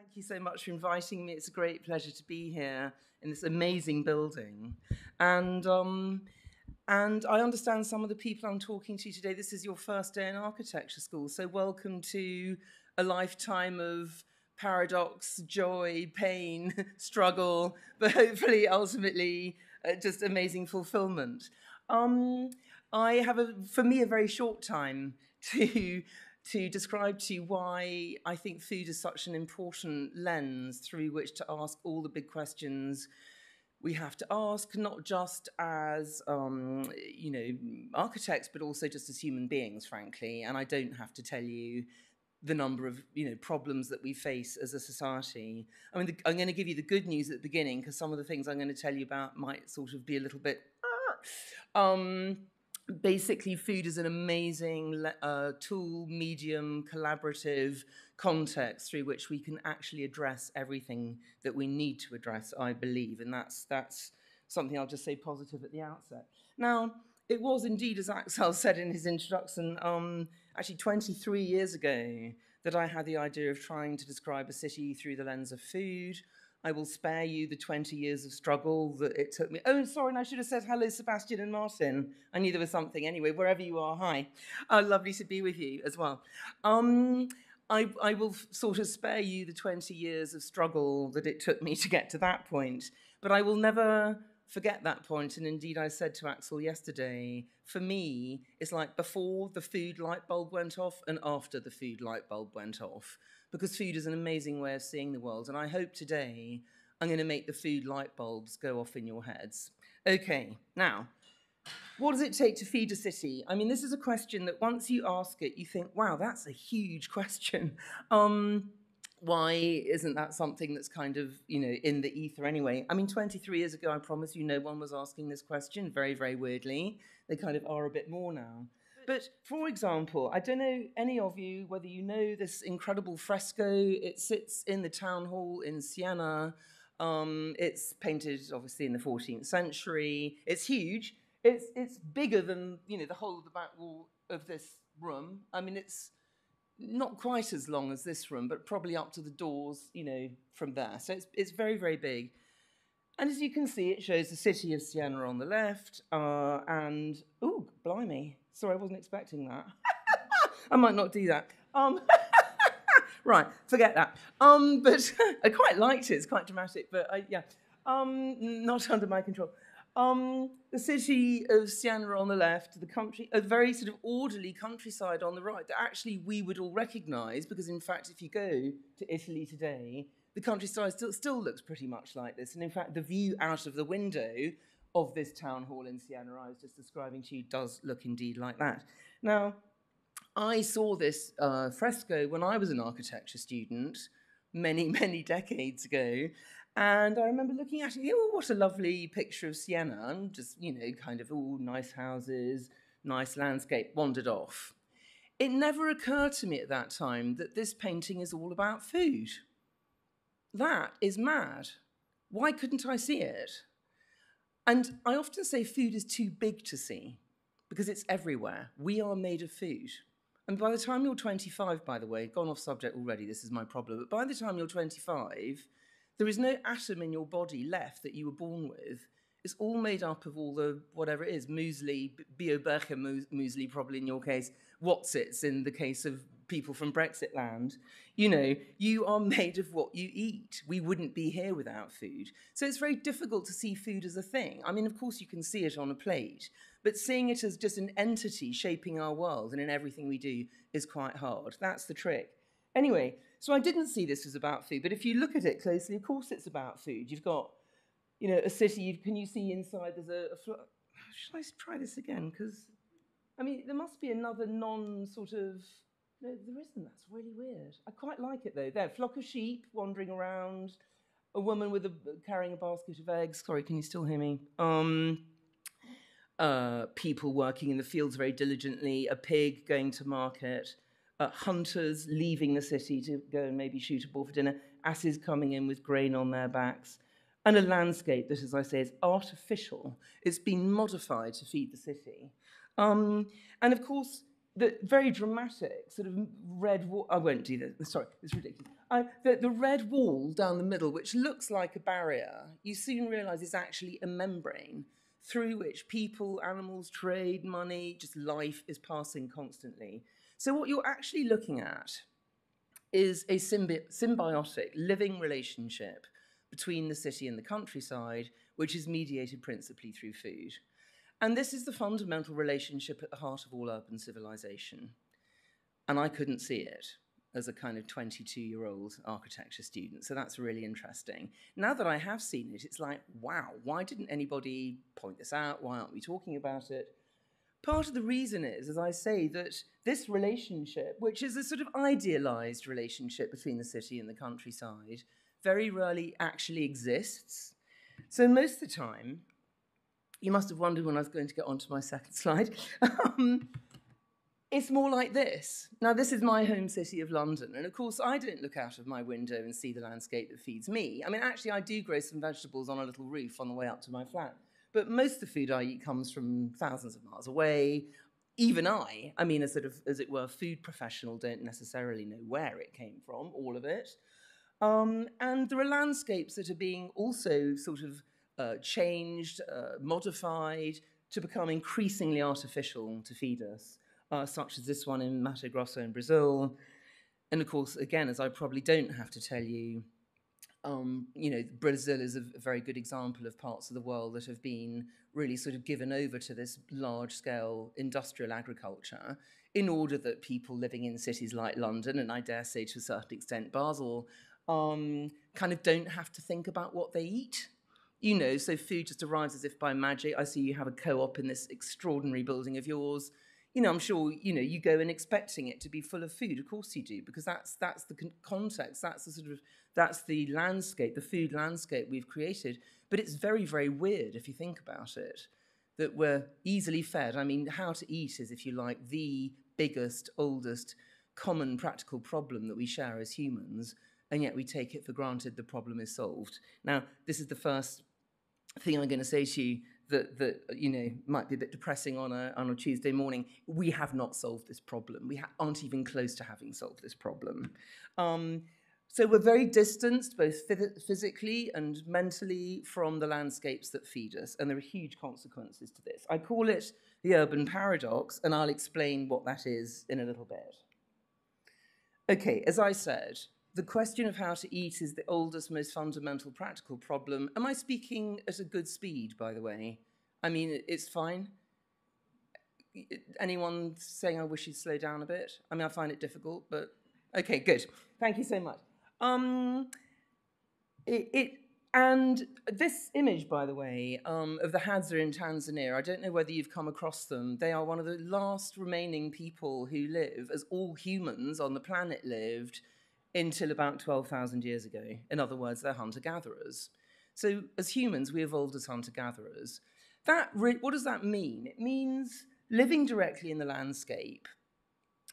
Thank you so much for inviting me. It's a great pleasure to be here in this amazing building. And I understand some of the people I'm talking to today, this is your first day in architecture school, so welcome to a lifetime of paradox, joy, pain, struggle, but hopefully, ultimately, just amazing fulfillment. I have, for me, a very short time to describe to you why I think food is such an important lens through which to ask all the big questions we have to ask, not just as, architects, but also just as human beings, frankly. And I don't have to tell you the number of, problems that we face as a society. I mean, I'm going to give you the good news at the beginning, because some of the things I'm going to tell you about might sort of be a little bit... Basically, food is an amazing tool, medium, collaborative context through which we can actually address everything that we need to address, I believe, and that's something I'll just say positive at the outset. Now, it was indeed, as Axel said in his introduction, actually 23 years ago that I had the idea of trying to describe a city through the lens of food. I will spare you the 20 years of struggle that it took me. Oh, sorry, and I should have said hello, Sebastian and Martin. I knew there was something. Anyway, wherever you are, hi. Lovely to be with you as well. I will sort of spare you the 20 years of struggle that it took me to get to that point, but I will never forget that point. And indeed, I said to Axel yesterday, for me, it's like before the food light bulb went off and after the food light bulb went off. Because food is an amazing way of seeing the world. And I hope today I'm going to make the food light bulbs go off in your heads. Okay, now, what does it take to feed a city? I mean, this is a question that once you ask it, you think, wow, that's a huge question. Why isn't that something that's kind of, in the ether anyway? I mean, 23 years ago, I promise you, no one was asking this question, very, very weirdly. They kind of are a bit more now. But, for example, I don't know any of you whether you know this incredible fresco. It sits in the town hall in Siena. It's painted, obviously, in the 14th century. It's huge. It's bigger than, the whole of the back wall of this room. I mean, it's not quite as long as this room, but probably up to the doors, from there. So it's very, very big. And as you can see, it shows the city of Siena on the left, and, ooh, blimey. Sorry, I wasn't expecting that. I might not do that. Right, forget that. But I quite liked it. It's quite dramatic, but not under my control. The city of Siena on the left, the country, a very sort of orderly countryside on the right that actually we would all recognise, because in fact, if you go to Italy today, the countryside still looks pretty much like this. And in fact, the view out of the window of this town hall in Siena I was just describing to you does look indeed like that. Now, I saw this fresco when I was an architecture student many, many decades ago, and I remember looking at it, oh, what a lovely picture of Siena, and just, kind of, oh, nice houses, nice landscape, wandered off. It never occurred to me at that time that this painting is all about food. That is mad. Why couldn't I see it? And I often say food is too big to see because it's everywhere. We are made of food. And by the time you're 25, by the way, gone off subject already, this is my problem, but by the time you're 25, there is no atom in your body left that you were born with. It's all made up of all the, whatever it is, muesli, Bio-Berger muesli probably in your case, Wotsits in the case of people from Brexit land. You are made of what you eat. We wouldn't be here without food. So it's very difficult to see food as a thing. I mean, of course you can see it on a plate, but seeing it as just an entity shaping our world and in everything we do is quite hard. That's the trick. Anyway, so I didn't see this as about food, but if you look at it closely, of course it's about food. You've got, a city, can you see inside there's should I try this again? Because, I mean, there must be another non-sort of, no, there isn't. That's really weird. I quite like it, though. There, flock of sheep wandering around, a woman carrying a basket of eggs. Sorry, can you still hear me? People working in the fields very diligently, a pig going to market, hunters leaving the city to go and maybe shoot a boar for dinner, asses coming in with grain on their backs, and a landscape that, as I say, is artificial. It's been modified to feed the city. And of course, the very dramatic sort of red wall, I won't do this, sorry, it's ridiculous. The red wall down the middle, which looks like a barrier, you soon realise is actually a membrane through which people, animals, trade, money, just life is passing constantly. So what you're actually looking at is a symbiotic living relationship between the city and the countryside, which is mediated principally through food. And this is the fundamental relationship at the heart of all urban civilization. And I couldn't see it as a kind of 22-year-old architecture student, so that's really interesting. Now that I have seen it, it's like, wow, why didn't anybody point this out? Why aren't we talking about it? Part of the reason is, as I say, that this relationship, which is a sort of idealized relationship between the city and the countryside, very rarely actually exists. So most of the time, you must have wondered when I was going to get onto my second slide, it's more like this. Now, this is my home city of London, and of course, I don't look out of my window and see the landscape that feeds me. I mean, actually, I do grow some vegetables on a little roof on the way up to my flat, but most of the food I eat comes from thousands of miles away. Even I mean, a sort of, as it were, food professional, don't necessarily know where it came from, all of it. And there are landscapes that are being also sort of changed, modified to become increasingly artificial to feed us, such as this one in Mato Grosso in Brazil. And of course, again, as I probably don't have to tell you, you know, Brazil is a very good example of parts of the world that have been really sort of given over to this large-scale industrial agriculture in order that people living in cities like London, and I dare say to a certain extent Basel, kind of don't have to think about what they eat. You know, so food just arrives as if by magic. I see you have a co-op in this extraordinary building of yours. You know, I'm sure, you know, you go in expecting it to be full of food. Of course you do, because that's the context, that's the sort of, that's the landscape, the food landscape we've created. But it's very, very weird if you think about it, that we're easily fed. I mean, how to eat is, if you like, the biggest, oldest, common practical problem that we share as humans, and yet we take it for granted the problem is solved. Now, this is the first thing I'm going to say to you that you know, might be a bit depressing on a Tuesday morning. We have not solved this problem. We aren't even close to having solved this problem. So we're very distanced, both physically and mentally, from the landscapes that feed us, and there are huge consequences to this. I call it the urban paradox, and I'll explain what that is in a little bit. Okay, as I said, the question of how to eat is the oldest, most fundamental practical problem. Am I speaking at a good speed, by the way? I mean, it's fine. Anyone saying I wish you'd slow down a bit? I mean, I find it difficult, but okay, good. Thank you so much. And this image, by the way, of the Hadza in Tanzania, I don't know whether you've come across them. They are one of the last remaining people who live, as all humans on the planet lived, until about 12,000 years ago. In other words, they're hunter-gatherers. So as humans, we evolved as hunter-gatherers. What does that mean? It means living directly in the landscape.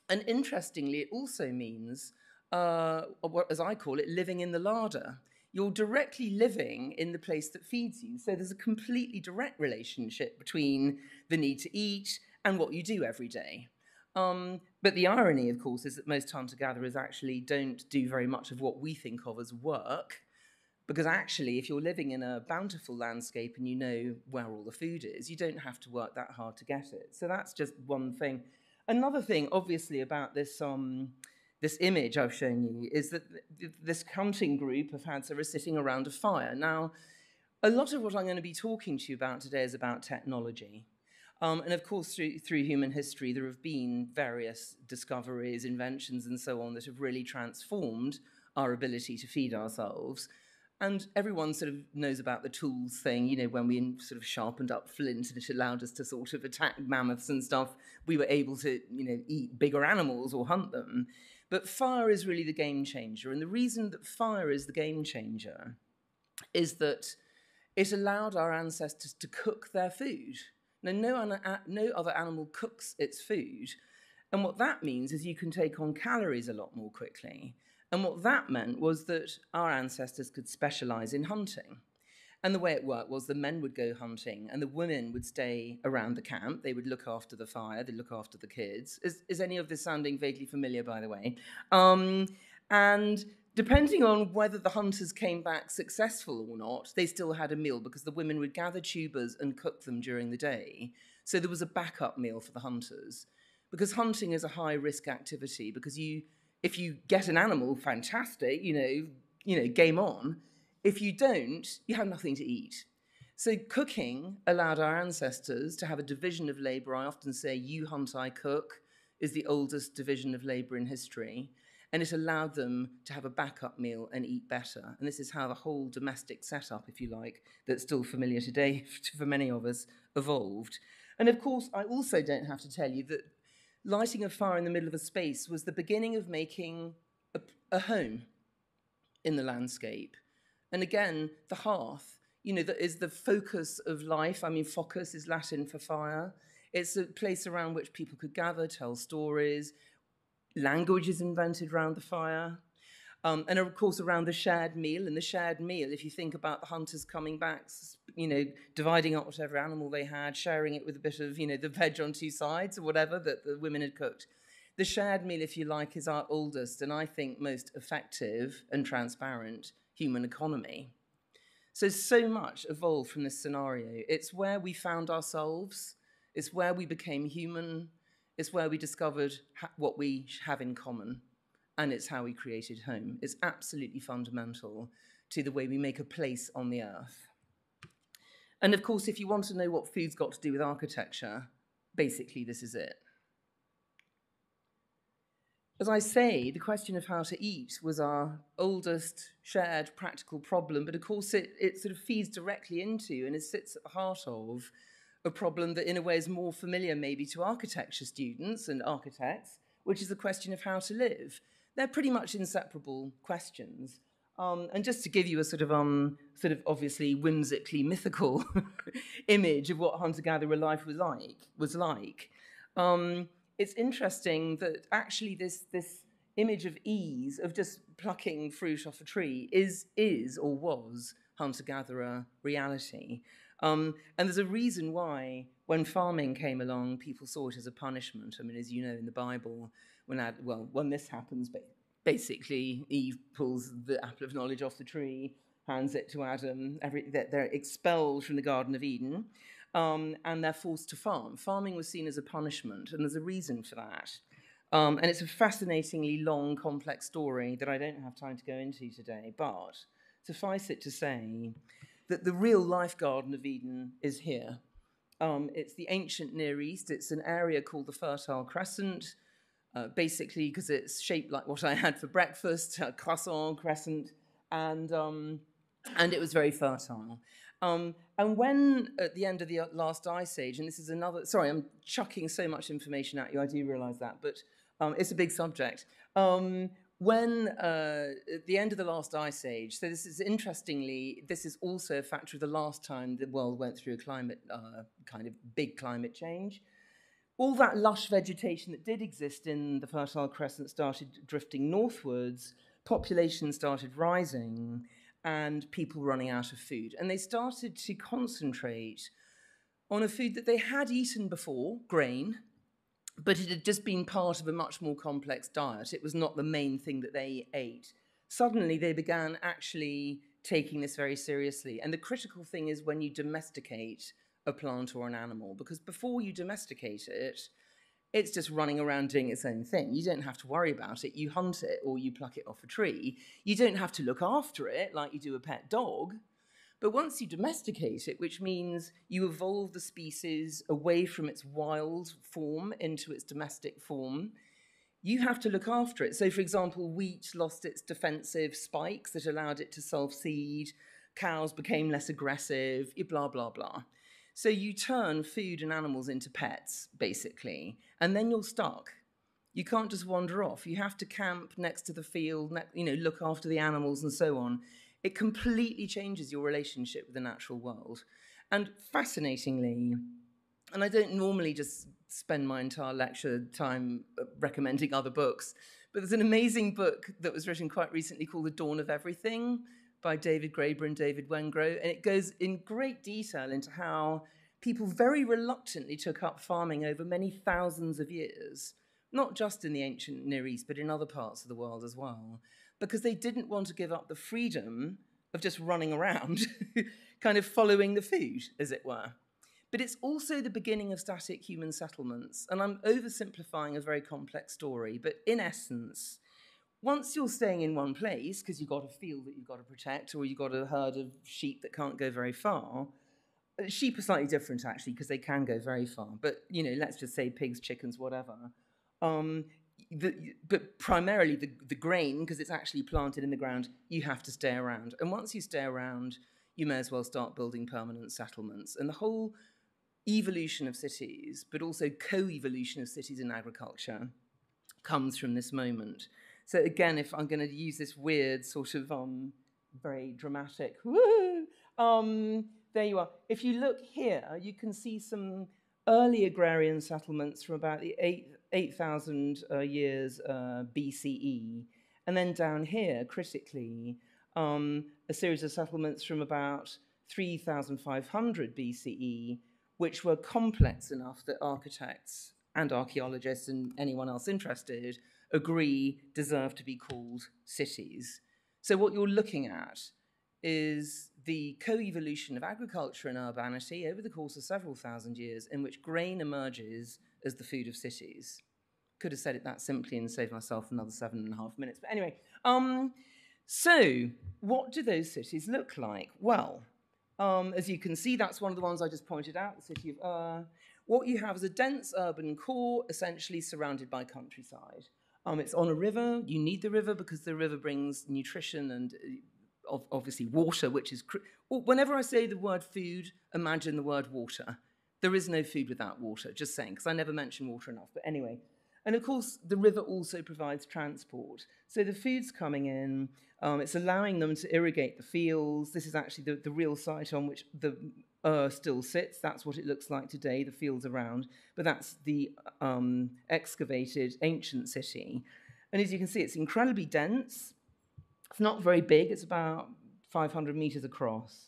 And interestingly, it also means, as I call it, living in the larder. You're directly living in the place that feeds you. So there's a completely direct relationship between the need to eat and what you do every day. But the irony, of course, is that most hunter-gatherers actually don't do very much of what we think of as work, because actually, if you're living in a bountiful landscape and you know where all the food is, you don't have to work that hard to get it. So that's just one thing. Another thing, obviously, about this image I've shown you is that this hunting group of Hadza are sitting around a fire. Now, a lot of what I'm going to be talking to you about today is about technology. And of course, through human history, there have been various discoveries, inventions, and so on that have really transformed our ability to feed ourselves. And everyone sort of knows about the tools thing, you know, when we sort of sharpened up flint and it allowed us to sort of attack mammoths and stuff, we were able to, you know, eat bigger animals or hunt them. But fire is really the game changer. And the reason that fire is the game changer is that it allowed our ancestors to cook their food. Now, no other animal cooks its food. And what that means is you can take on calories a lot more quickly. And what that meant was that our ancestors could specialize in hunting. And the way it worked was the men would go hunting and the women would stay around the camp. They would look after the fire, they'd look after the kids. Is any of this sounding vaguely familiar, by the way? And depending on whether the hunters came back successful or not, they still had a meal because the women would gather tubers and cook them during the day. So there was a backup meal for the hunters. Because hunting is a high-risk activity, because if you get an animal, fantastic, you know, game on. If you don't, you have nothing to eat. So cooking allowed our ancestors to have a division of labour. I often say, you hunt, I cook, is the oldest division of labour in history. And it allowed them to have a backup meal and eat better. And this is how the whole domestic setup, if you like, that's still familiar today for many of us, evolved. And of course, I also don't have to tell you that lighting a fire in the middle of a space was the beginning of making a home in the landscape. And again, the hearth, you know, that is the focus of life. I mean, focus is Latin for fire. It's a place around which people could gather, tell stories. Language is invented around the fire. And of course, around the shared meal. And the shared meal, if you think about the hunters coming back, you know, dividing up whatever animal they had, sharing it with a bit of, you know, the veg on two sides or whatever that the women had cooked. The shared meal, if you like, is our oldest and I think most effective and transparent human economy. So much evolved from this scenario. It's where we found ourselves. It's where we became human. It's where we discovered what we have in common. And it's how we created home. It's absolutely fundamental to the way we make a place on the earth. And of course, if you want to know what food's got to do with architecture, basically this is it. As I say, the question of how to eat was our oldest shared practical problem, but of course it sort of feeds directly into and it sits at the heart of a problem that in a way is more familiar maybe to architecture students and architects, which is the question of how to live. They're pretty much inseparable questions. And just to give you a sort of obviously whimsically mythical image of what hunter-gatherer life was like, it's interesting that actually this image of ease, of just plucking fruit off a tree, is or was hunter-gatherer reality. And there's a reason why, when farming came along, people saw it as a punishment. I mean, as you know, in the Bible, when this happens, basically Eve pulls the apple of knowledge off the tree, hands it to Adam. They're expelled from the Garden of Eden. And they're forced to farm. Farming was seen as a punishment, and there's a reason for that. And it's a fascinatingly long, complex story that I don't have time to go into today, but suffice it to say that the real life Garden of Eden is here. It's the ancient Near East. It's an area called the Fertile Crescent, basically because it's shaped like what I had for breakfast, a croissant crescent, and it was very fertile. And when, at the end of the last ice age, and this is another, sorry, I'm chucking so much information at you, I do realise that, but it's a big subject. When, at the end of the last ice age, so this is, interestingly, this is also a factor of the last time the world went through a climate, kind of big climate change. All that lush vegetation that did exist in the Fertile Crescent started drifting northwards, population started rising, and people running out of food. And they started to concentrate on a food that they had eaten before, grain, but it had just been part of a much more complex diet. It was not the main thing that they ate. Suddenly, they began actually taking this very seriously. And the critical thing is when you domesticate a plant or an animal, because before you domesticate it, it's just running around doing its own thing. You don't have to worry about it. You hunt it or you pluck it off a tree. You don't have to look after it like you do a pet dog. But once you domesticate it, which means you evolve the species away from its wild form into its domestic form, you have to look after it. So, for example, wheat lost its defensive spikes that allowed it to self-seed. Cows became less aggressive, blah, blah, blah. So you turn food and animals into pets, basically, and then you're stuck. You can't just wander off. You have to camp next to the field, look after the animals and so on. It completely changes your relationship with the natural world. And fascinatingly, and I don't normally just spend my entire lecture time recommending other books, but there's an amazing book that was written quite recently called The Dawn of Everything by David Graeber and David Wengrow, and it goes in great detail into how people very reluctantly took up farming over many thousands of years, not just in the ancient Near East, but in other parts of the world as well, because they didn't want to give up the freedom of just running around, kind of following the food, as it were. But it's also the beginning of static human settlements, and I'm oversimplifying a very complex story, but in essence, once you're staying in one place, because you've got a field that you've got to protect, or you've got a herd of sheep that can't go very far. Sheep are slightly different, actually, because they can go very far. But, you know, let's just say pigs, chickens, whatever. But primarily the grain, because it's actually planted in the ground, you have to stay around. And once you stay around, you may as well start building permanent settlements. And the whole evolution of cities, but also co-evolution of cities and agriculture, comes from this moment. So again, if I'm going to use this weird sort of very dramatic, woo, there you are. If you look here, you can see some early agrarian settlements from about the 8,000 years BCE. And then down here, critically, a series of settlements from about 3,500 BCE, which were complex enough that architects and archaeologists and anyone else interested agree deserve to be called cities. So what you're looking at is the co-evolution of agriculture and urbanity over the course of several thousand years, in which grain emerges as the food of cities. Could have said it that simply and saved myself another 7.5 minutes. But anyway, so what do those cities look like? Well, as you can see, that's one of the ones I just pointed out, the city of Ur. What you have is a dense urban core, essentially surrounded by countryside. It's on a river. You need the river because the river brings nutrition and obviously water, which is... Whenever I say the word food, imagine the word water. There is no food without water, just saying, because I never mention water enough. But anyway, and of course, the river also provides transport. So the food's coming in. It's allowing them to irrigate the fields. This is actually the real site on which the still sits. That's what it looks like today, the fields around. But that's the excavated ancient city. And as you can see, it's incredibly dense. It's not very big. It's about 500 meters across.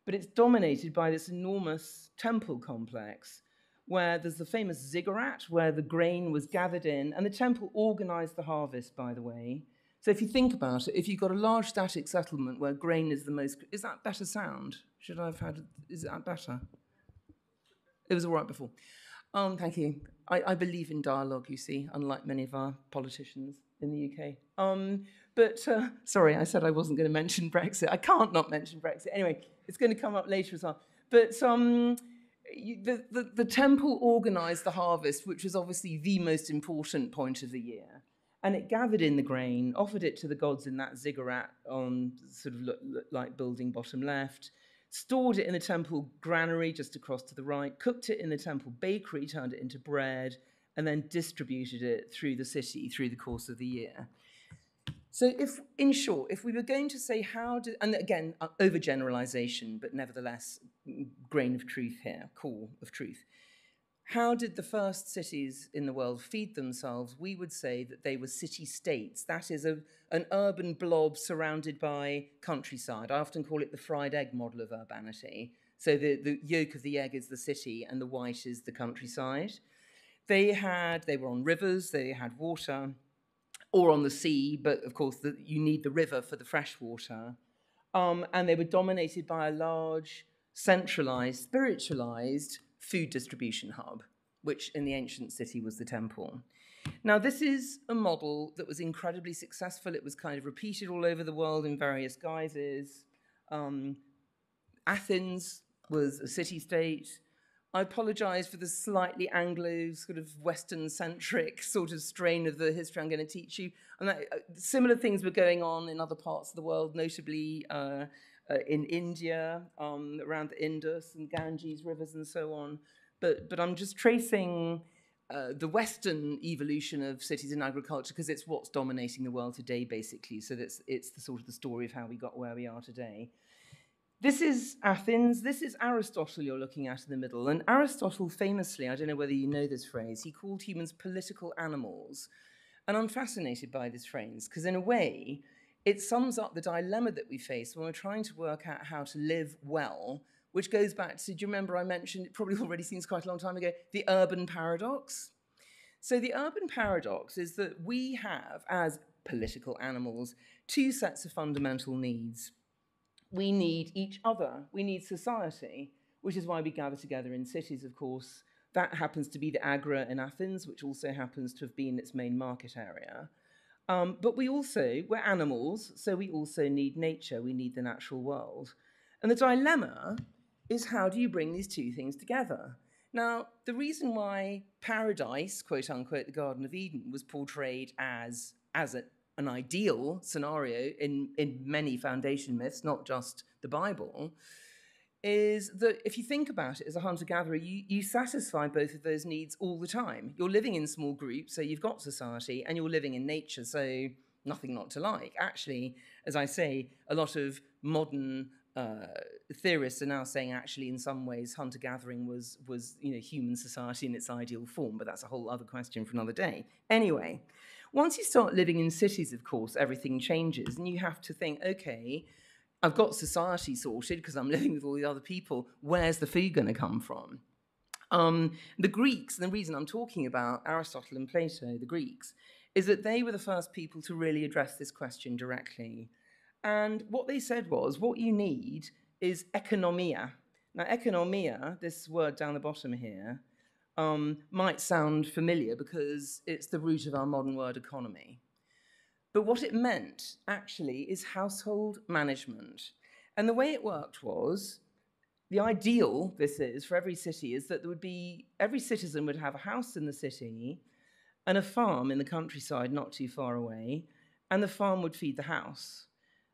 But it's dominated by this enormous temple complex where there's the famous ziggurat where the grain was gathered in. And the temple organized the harvest, by the way. So if you think about it, if you've got a large static settlement where grain is the most... Is that better sound? Should I have had... Is that better? It was all right before. Thank you. I believe in dialogue, you see, unlike many of our politicians in the UK. Sorry, I said I wasn't going to mention Brexit. I can't not mention Brexit. Anyway, it's going to come up later as well. But the temple organised the harvest, which was obviously the most important point of the year. And it gathered in the grain, offered it to the gods in that ziggurat on sort of like building bottom left, stored it in the temple granary just across to the right, cooked it in the temple bakery, turned it into bread, and then distributed it through the city through the course of the year. So in short, if we were going to say and again, overgeneralization, but nevertheless, grain of truth here, core of truth. How did the first cities in the world feed themselves? We would say that they were city-states. That is an urban blob surrounded by countryside. I often call it the fried egg model of urbanity. So the yolk of the egg is the city and the white is the countryside. They were on rivers, they had water, or on the sea, but of course you need the river for the fresh water. And they were dominated by a large, centralized, spiritualized food distribution hub, which in the ancient city was the temple. Now, this is a model that was incredibly successful. It was kind of repeated all over the world in various guises. Athens was a city-state. I apologize for the slightly Anglo, sort of Western-centric sort of strain of the history I'm going to teach you. And similar things were going on in other parts of the world, notably in India, around the Indus and Ganges rivers and so on. But I'm just tracing the Western evolution of cities and agriculture because it's what's dominating the world today, basically. So it's the sort of the story of how we got where we are today. This is Athens. This is Aristotle you're looking at in the middle. And Aristotle famously, I don't know whether you know this phrase, he called humans political animals. And I'm fascinated by this phrase because in a way, it sums up the dilemma that we face when we're trying to work out how to live well, which goes back to, do you remember I mentioned, it probably already seems quite a long time ago, the urban paradox? So the urban paradox is that we have, as political animals, two sets of fundamental needs. We need each other. We need society, which is why we gather together in cities, of course. That happens to be the Agora in Athens, which also happens to have been its main market area. But we're animals, so we also need nature. We need the natural world. And the dilemma is, how do you bring these two things together? Now, the reason why paradise, quote unquote, the Garden of Eden, was portrayed as an ideal scenario in many foundation myths, not just the Bible, is that if you think about it as a hunter-gatherer, you satisfy both of those needs all the time. You're living in small groups, so you've got society, and you're living in nature, so nothing not to like. Actually, as I say, a lot of modern theorists are now saying, actually, in some ways, hunter-gathering was human society in its ideal form, but that's a whole other question for another day. Anyway, once you start living in cities, of course, everything changes, and you have to think, okay, I've got society sorted because I'm living with all the other people. Where's the food going to come from? The Greeks, and the reason I'm talking about Aristotle and Plato, the Greeks, is that they were the first people to really address this question directly. And what they said was, what you need is economia. Now, economia, this word down the bottom here, might sound familiar because it's the root of our modern word economy. But what it meant, actually, is household management. And the way it worked was, the ideal, this is, for every city, is that every citizen would have a house in the city and a farm in the countryside not too far away, and the farm would feed the house.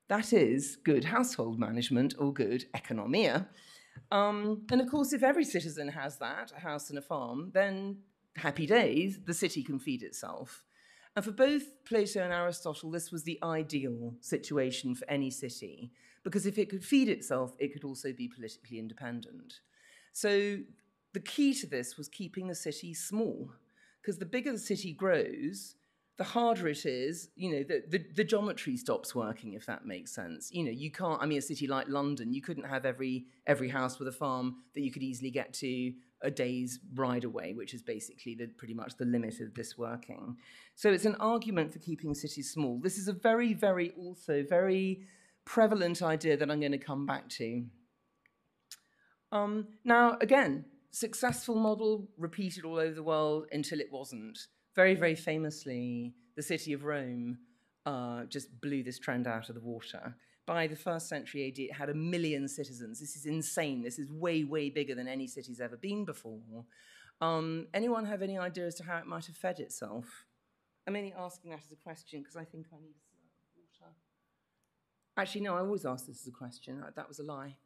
That is good household management, or good economia. And of course, if every citizen has that, a house and a farm, then happy days, the city can feed itself. And for both Plato and Aristotle, this was the ideal situation for any city, because if it could feed itself, it could also be politically independent. So the key to this was keeping the city small, because the bigger the city grows, the harder it is, the geometry stops working, if that makes sense. You can't, a city like London, you couldn't have every house with a farm that you could easily get to a day's ride away, which is basically pretty much the limit of this working. So it's an argument for keeping cities small. This is a very, very, also very prevalent idea that I'm going to come back to. Now, again, successful model repeated all over the world until it wasn't. Very, very famously, the city of Rome just blew this trend out of the water. By the 1st century AD, it had 1 million citizens. This is insane. This is way, way bigger than any city's ever been before. Anyone have any idea as to how it might have fed itself? I'm only asking that as a question because I think I need water. Actually, no, I always ask this as a question. That was a lie.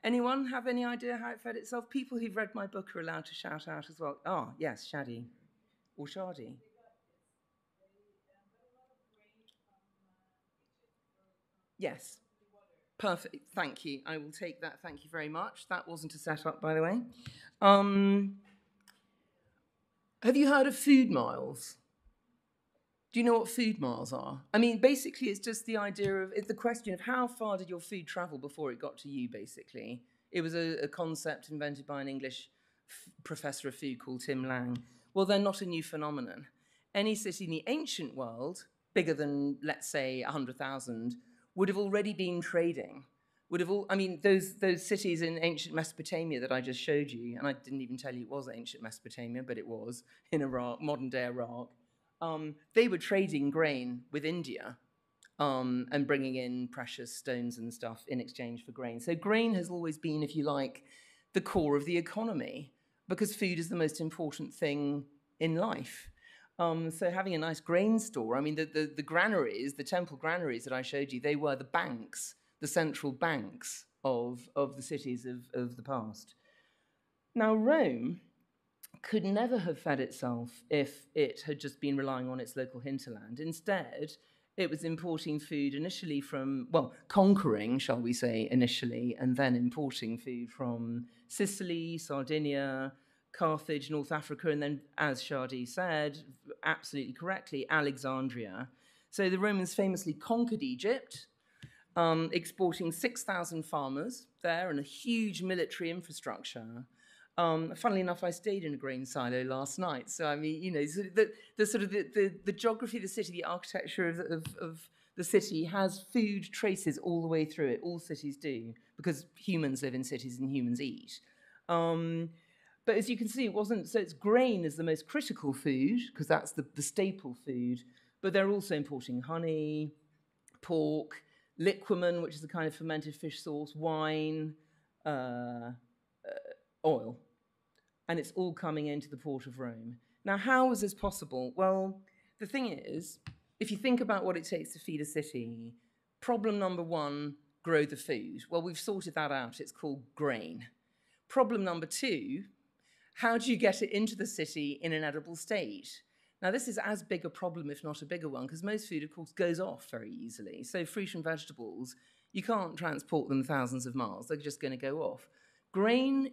Anyone have any idea how it fed itself? People who've read my book are allowed to shout out as well. Ah, yes, Shadi. Or Shadi. Yes. Perfect. Thank you. I will take that. Thank you very much. That wasn't a setup, by the way. Have you heard of food miles? Do you know what food miles are? Basically, it's just the idea of, it's the question of how far did your food travel before it got to you, basically. It was a concept invented by an English professor of food called Tim Lang. Well, they're not a new phenomenon. Any city in the ancient world, bigger than, let's say, 100,000, would have already been trading. Those cities in ancient Mesopotamia that I just showed you, and I didn't even tell you it was ancient Mesopotamia, but it was, in Iraq, modern-day Iraq, they were trading grain with India and bringing in precious stones and stuff in exchange for grain. So grain has always been, if you like, the core of the economy, because food is the most important thing in life. So having a nice grain store, the granaries, the temple granaries that I showed you, they were the banks, the central banks of the cities of the past. Now, Rome could never have fed itself if it had just been relying on its local hinterland. Instead, it was importing food initially from, conquering, shall we say, initially, and then importing food from Sicily, Sardinia, Carthage, North Africa, and then, as Shadi said, absolutely correctly, Alexandria. So the Romans famously conquered Egypt, exporting 6,000 farmers there and a huge military infrastructure. Funnily enough, I stayed in a grain silo last night. So, I mean, you know, the geography of the city, the architecture of the city has food traces all the way through it. All cities do, because humans live in cities and humans eat. But as you can see, it wasn't, so it's grain is the most critical food, because that's the staple food, but they're also importing honey, pork, liquamen, which is a kind of fermented fish sauce, wine, oil. And it's all coming into the port of Rome. Now, how is this possible? Well, the thing is, if you think about what it takes to feed a city, problem number one, grow the food. Well, we've sorted that out. It's called grain. Problem number two, how do you get it into the city in an edible state? Now, this is as big a problem, if not a bigger one, because most food, of course, goes off very easily. So fruit and vegetables, you can't transport them thousands of miles. They're just going to go off. Grain,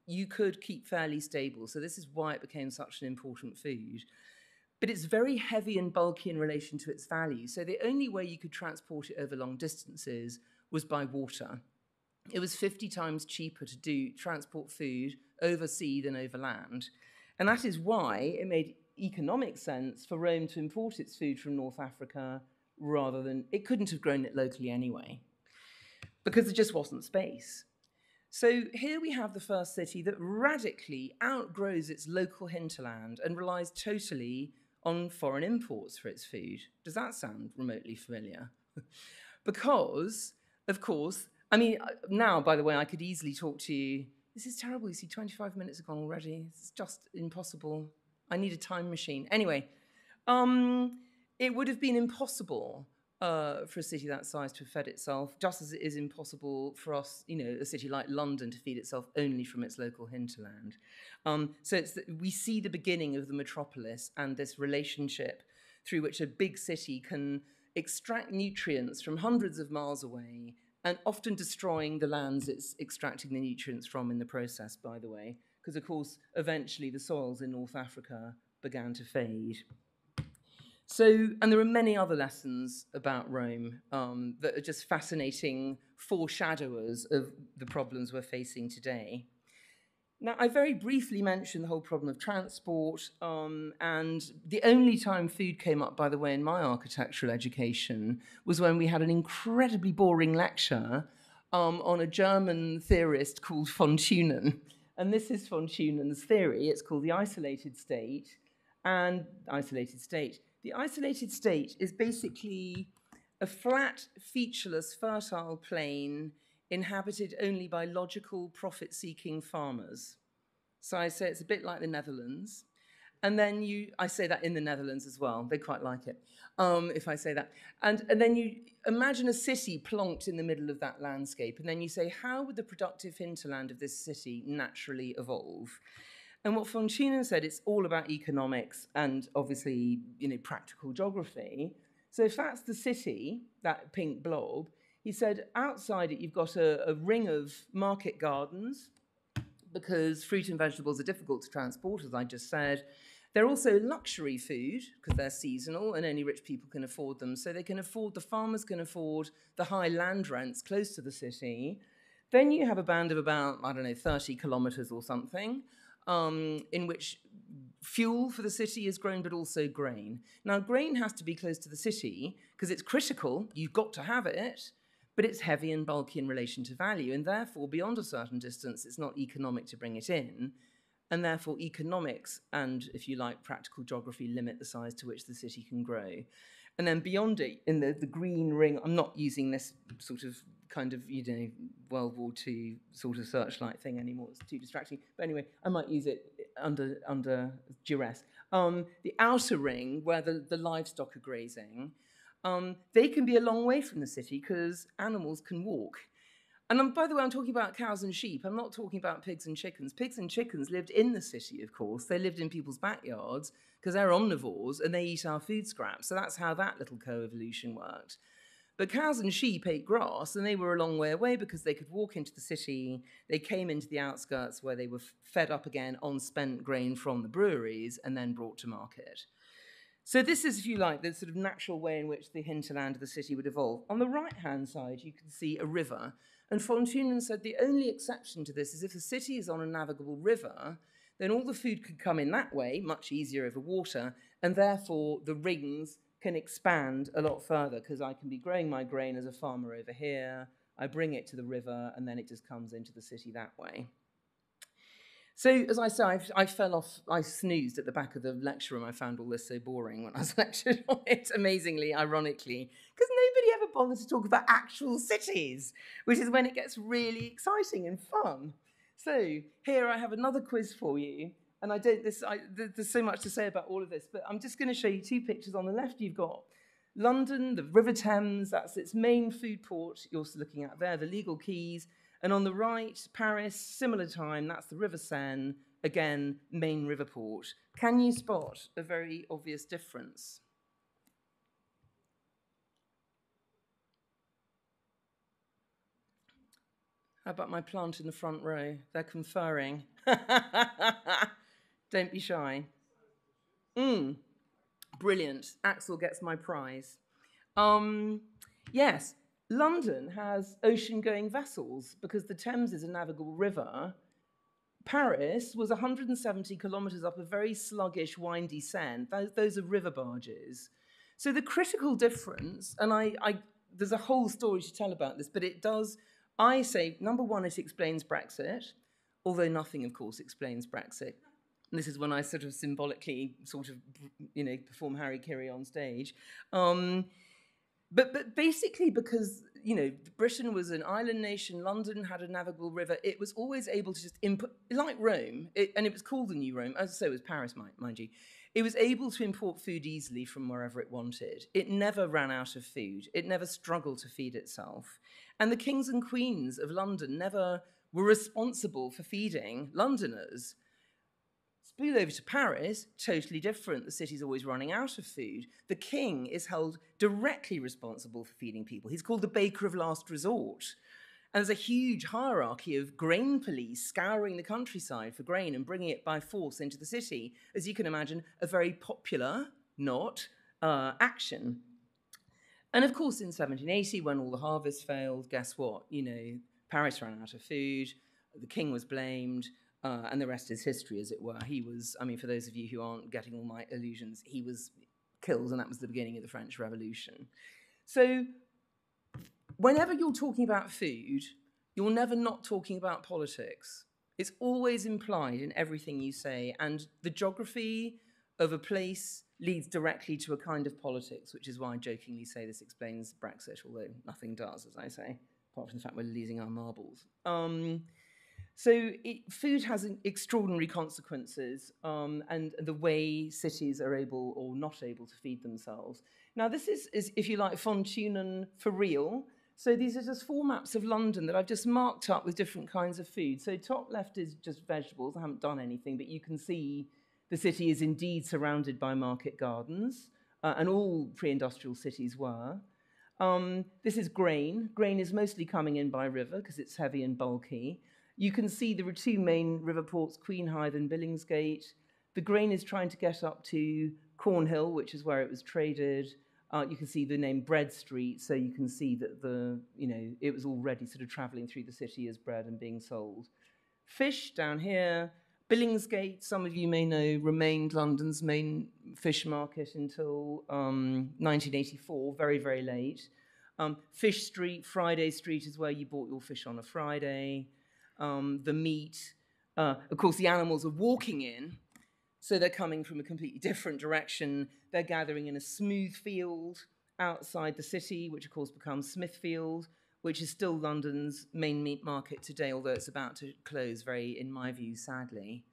you could keep fairly stable. So this is why it became such an important food. But it's very heavy and bulky in relation to its value. So the only way you could transport it over long distances was by water. It was 50 times cheaper to transport food over sea than over land. And that is why it made economic sense for Rome to import its food from North Africa rather than, it couldn't have grown it locally anyway, because there just wasn't space. So here we have the first city that radically outgrows its local hinterland and relies totally on foreign imports for its food. Does that sound remotely familiar? Because, of course, I mean, now, by the way, I could easily talk to you. This is terrible. You see, 25 minutes have gone already. It's just impossible. I need a time machine. Anyway, it would have been impossible for a city that size to have fed itself, just as it is impossible for us, you know, a city like London to feed itself only from its local hinterland. So we see the beginning of the metropolis and this relationship through which a big city can extract nutrients from hundreds of miles away, and often destroying the lands it's extracting the nutrients from in the process, by the way, because, of course, eventually the soils in North Africa began to fade. So, and there are many other lessons about Rome that are just fascinating foreshadowers of the problems we're facing today. Now, I very briefly mentioned the whole problem of transport, and the only time food came up, by the way, in my architectural education was when we had an incredibly boring lecture on a German theorist called von Thünen. And this is von Thünen's theory. It's called the isolated state. And isolated state. The isolated state is basically a flat, featureless, fertile plain inhabited only by logical, profit-seeking farmers. So I say it's a bit like the Netherlands. And then I say that in the Netherlands as well. They quite like it, if I say that. And then you imagine a city plonked in the middle of that landscape. And then you say, how would the productive hinterland of this city naturally evolve? And what von Thünen said, it's all about economics and obviously, you know, practical geography. So if that's the city, that pink blob, he said outside it you've got a ring of market gardens, because fruit and vegetables are difficult to transport, as I just said. They're also luxury food, because they're seasonal and only rich people can afford them. So the farmers can afford the high land rents close to the city. Then you have a band of about, 30 kilometers or something, in which fuel for the city is grown, but also grain. Now, grain has to be close to the city because it's critical. You've got to have it, but it's heavy and bulky in relation to value, and therefore, beyond a certain distance, it's not economic to bring it in, and therefore economics and, if you like, practical geography limit the size to which the city can grow. And then beyond it, in the green ring, I'm not using this sort of kind of, World War II sort of searchlight thing anymore. It's too distracting. But anyway, I might use it under duress. The outer ring, where the livestock are grazing, they can be a long way from the city because animals can walk. And by the way, I'm talking about cows and sheep. I'm not talking about pigs and chickens. Pigs and chickens lived in the city, of course. They lived in people's backyards because they're omnivores and they eat our food scraps. So that's how that little co-evolution worked. But cows and sheep ate grass, and they were a long way away because they could walk into the city. They came into the outskirts where they were fed up again on spent grain from the breweries and then brought to market. So this is, if you like, the sort of natural way in which the hinterland of the city would evolve. On the right-hand side, you can see a river. And von Thunen said the only exception to this is if the city is on a navigable river, then all the food could come in that way, much easier over water, and therefore the rings can expand a lot further, because I can be growing my grain as a farmer over here, I bring it to the river, and then it just comes into the city that way. So, as I say, I fell off, I snoozed at the back of the lecture room. I found all this so boring when I was lectured on it, amazingly, ironically, because nobody ever bothered to talk about actual cities, which is when it gets really exciting and fun. So, here I have another quiz for you, and there's so much to say about all of this, but I'm just going to show you two pictures. On the left, you've got London, the River Thames, that's its main food port you're also looking at there, the legal quays. And on the right, Paris, similar time, that's the River Seine, again, main river port. Can you spot a very obvious difference? How about my plant in the front row? They're conferring. Don't be shy. Brilliant. Axel gets my prize. Yes. London has ocean-going vessels because the Thames is a navigable river. Paris was 170 kilometres up a very sluggish, windy Seine. Those are river barges. So the critical difference, and there's a whole story to tell about this, but it does, I say, number one, it explains Brexit, although nothing, of course, explains Brexit. And this is when I sort of symbolically perform Harry Kiri on stage. But basically because, Britain was an island nation, London had a navigable river, it was always able to just import, like Rome, and it was called the New Rome, as so was Paris, mind you. It was able to import food easily from wherever it wanted. It never ran out of food. It never struggled to feed itself. And the kings and queens of London never were responsible for feeding Londoners. Spool over to Paris, totally different. The city's always running out of food. The king is held directly responsible for feeding people. He's called the baker of last resort. And there's a huge hierarchy of grain police scouring the countryside for grain and bringing it by force into the city. As you can imagine, a very popular, action. And of course, in 1780, when all the harvests failed, guess what? Paris ran out of food, the king was blamed, and the rest is history, as it were. He was, for those of you who aren't getting all my allusions, he was killed, and that was the beginning of the French Revolution. So whenever you're talking about food, you're never not talking about politics. It's always implied in everything you say, and the geography of a place leads directly to a kind of politics, which is why I jokingly say this explains Brexit, although nothing does, as I say, apart from the fact we're losing our marbles. So food has extraordinary consequences, and the way cities are able or not able to feed themselves. Now, this is if you like, von Thunen for real. So these are just 4 maps of London that I've just marked up with different kinds of food. So top left is just vegetables. I haven't done anything, but you can see the city is indeed surrounded by market gardens, and all pre-industrial cities were. This is grain. Grain is mostly coming in by river because it's heavy and bulky. You can see there are 2 main river ports, Queenhithe and Billingsgate. The grain is trying to get up to Cornhill, which is where it was traded. You can see the name Bread Street, so you can see that it was already sort of travelling through the city as bread and being sold. Fish down here. Billingsgate, some of you may know, remained London's main fish market until 1984, very, very late. Fish Street, Friday Street is where you bought your fish on a Friday. The meat, of course, the animals are walking in, so they're coming from a completely different direction. They're gathering in a smooth field outside the city, which of course becomes Smithfield, which is still London's main meat market today, although it's about to close very, in my view, sadly.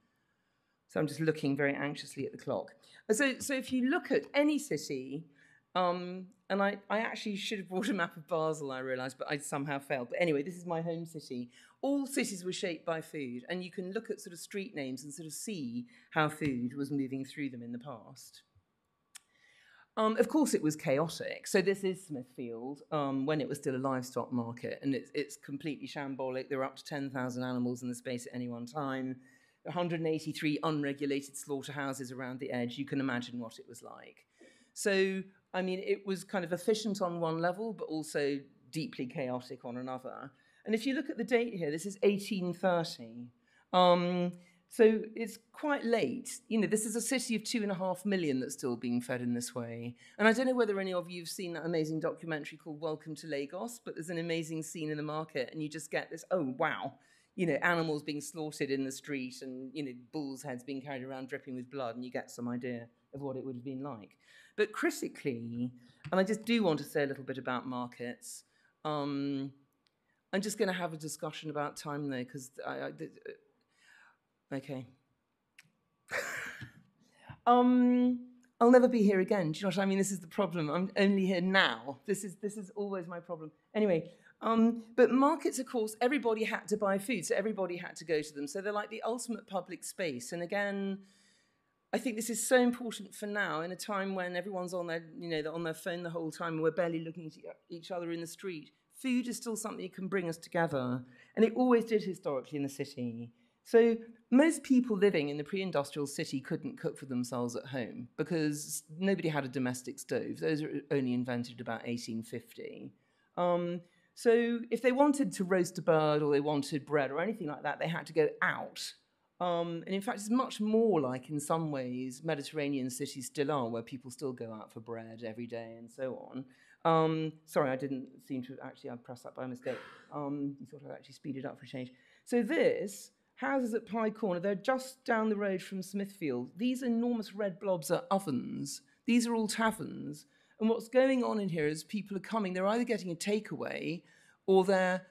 So I'm just looking very anxiously at the clock. So if you look at any city, and I actually should have brought a map of Basel, I realised, but I somehow failed. But anyway, this is my home city. All cities were shaped by food, and you can look at sort of street names and sort of see how food was moving through them in the past. Of course, it was chaotic. So this is Smithfield, when it was still a livestock market, and it's completely shambolic. There were up to 10,000 animals in the space at any one time. 183 unregulated slaughterhouses around the edge. You can imagine what it was like. So, I mean, it was kind of efficient on one level, but also deeply chaotic on another. And if you look at the date here, this is 1830. So it's quite late. You know, this is a city of 2.5 million that's still being fed in this way. And I don't know whether any of you have seen that amazing documentary called Welcome to Lagos, but there's an amazing scene in the market, and you just get this, oh, wow, you know, animals being slaughtered in the street and, you know, bulls' heads being carried around dripping with blood, and you get some idea of what it would have been like. But critically, and I just do want to say a little bit about markets, I'm just going to have a discussion about time, though, because okay. I'll never be here again. Do you know what I mean? This is the problem. I'm only here now. This is always my problem. Anyway, but markets, of course, everybody had to buy food, so everybody had to go to them. So they're like the ultimate public space. And again, I think this is so important for now, in a time when everyone's on their, you know, on their phone the whole time, and we're barely looking at each other in the street. Food is still something that can bring us together, and it always did historically in the city. So most people living in the pre-industrial city couldn't cook for themselves at home because nobody had a domestic stove. Those were only invented about 1850. So if they wanted to roast a bird or they wanted bread or anything like that, they had to go out. And in fact, it's much more like, in some ways, Mediterranean cities still are, where people still go out for bread every day and so on. Sorry, I didn't seem to actually, I pressed that by mistake. You thought I'd actually speed it up for a change. So this, houses at Pye Corner, they're just down the road from Smithfield. These enormous red blobs are ovens. These are all taverns. And what's going on in here is people are coming, they're either getting a takeaway or they're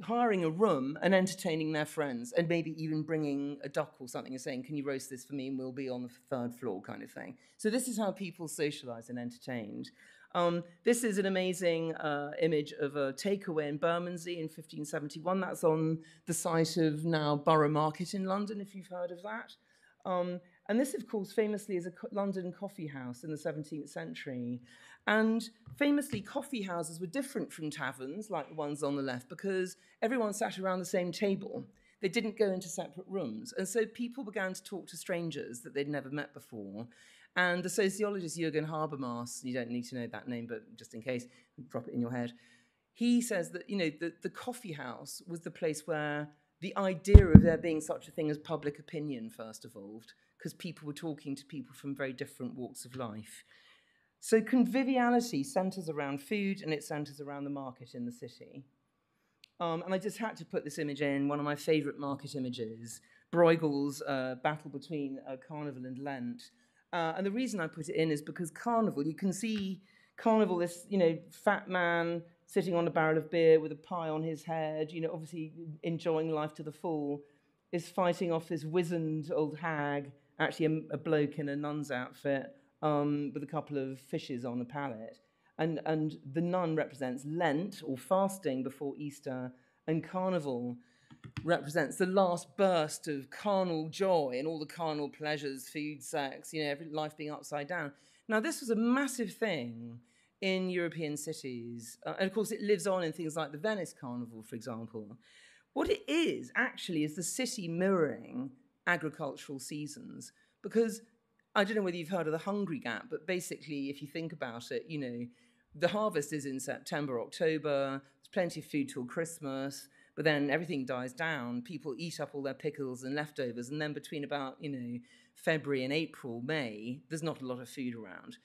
hiring a room and entertaining their friends, and maybe even bringing a duck or something and saying, can you roast this for me, and we'll be on the 3rd floor kind of thing. So this is how people socialise and entertained. This is an amazing image of a takeaway in Bermondsey in 1571. That's on the site of now Borough Market in London, if you've heard of that. And this, of course, famously is a London coffee house in the 17th century. And famously, coffee houses were different from taverns, like the ones on the left, because everyone sat around the same table. They didn't go into separate rooms. And so people began to talk to strangers that they'd never met before. And the sociologist Jürgen Habermas, you don't need to know that name, but just in case, drop it in your head, he says that, you know, the coffee house was the place where the idea of there being such a thing as public opinion first evolved, because people were talking to people from very different walks of life. So conviviality centres around food, and it centres around the market in the city. And I just had to put this image in, one of my favourite market images, Bruegel's battle between Carnival and Lent. And the reason I put it in is because Carnival, you can see Carnival, this, you know, fat man sitting on a barrel of beer with a pie on his head, you know, obviously enjoying life to the full, is fighting off this wizened old hag, actually a bloke in a nun's outfit, with a couple of fishes on a pallet. And the nun represents Lent, or fasting before Easter, and Carnival represents the last burst of carnal joy and all the carnal pleasures, food, sex, you know, every life being upside down. Now, this was a massive thing in European cities. And of course, it lives on in things like the Venice Carnival, for example. What it is, actually, is the city mirroring agricultural seasons. Because I don't know whether you've heard of the Hungry Gap, but basically, if you think about it, you know, the harvest is in September, October, there's plenty of food till Christmas, but then everything dies down. People eat up all their pickles and leftovers, and then between about, you know, February and April, May, there's not a lot of food around.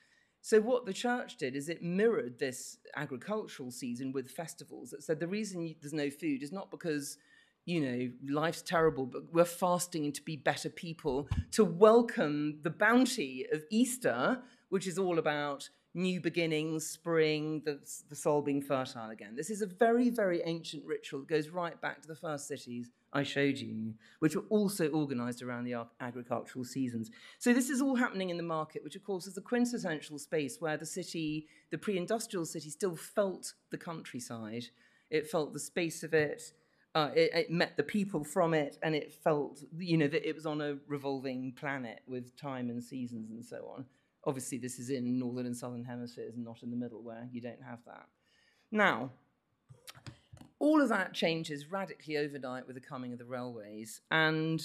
So what the church did is it mirrored this agricultural season with festivals that said the reason there's no food is not because, you know, life's terrible, but we're fasting to be better people, to welcome the bounty of Easter, which is all about new beginnings, spring, the soul being fertile again. This is a very, very ancient ritual that goes right back to the first cities I showed you, which were also organised around the agricultural seasons. So this is all happening in the market, which of course is the quintessential space where the city, the pre-industrial city, still felt the countryside. It felt the space of it. It met the people from it, and it felt, you know, that it was on a revolving planet with time and seasons and so on. Obviously, this is in northern and southern hemispheres, and not in the middle, where you don't have that. Now, all of that changes radically overnight with the coming of the railways. And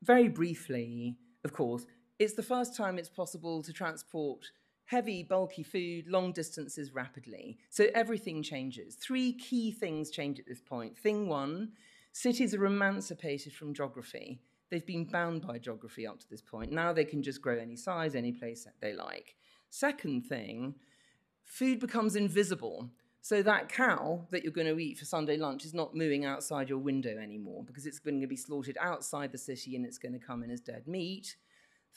very briefly, of course, it's the first time it's possible to transport heavy, bulky food, long distances rapidly. So everything changes. 3 key things change at this point. Thing 1, cities are emancipated from geography. They've been bound by geography up to this point. Now they can just grow any size, any place that they like. Second thing, food becomes invisible. So that cow that you're going to eat for Sunday lunch is not mooing outside your window anymore because it's going to be slaughtered outside the city and it's going to come in as dead meat.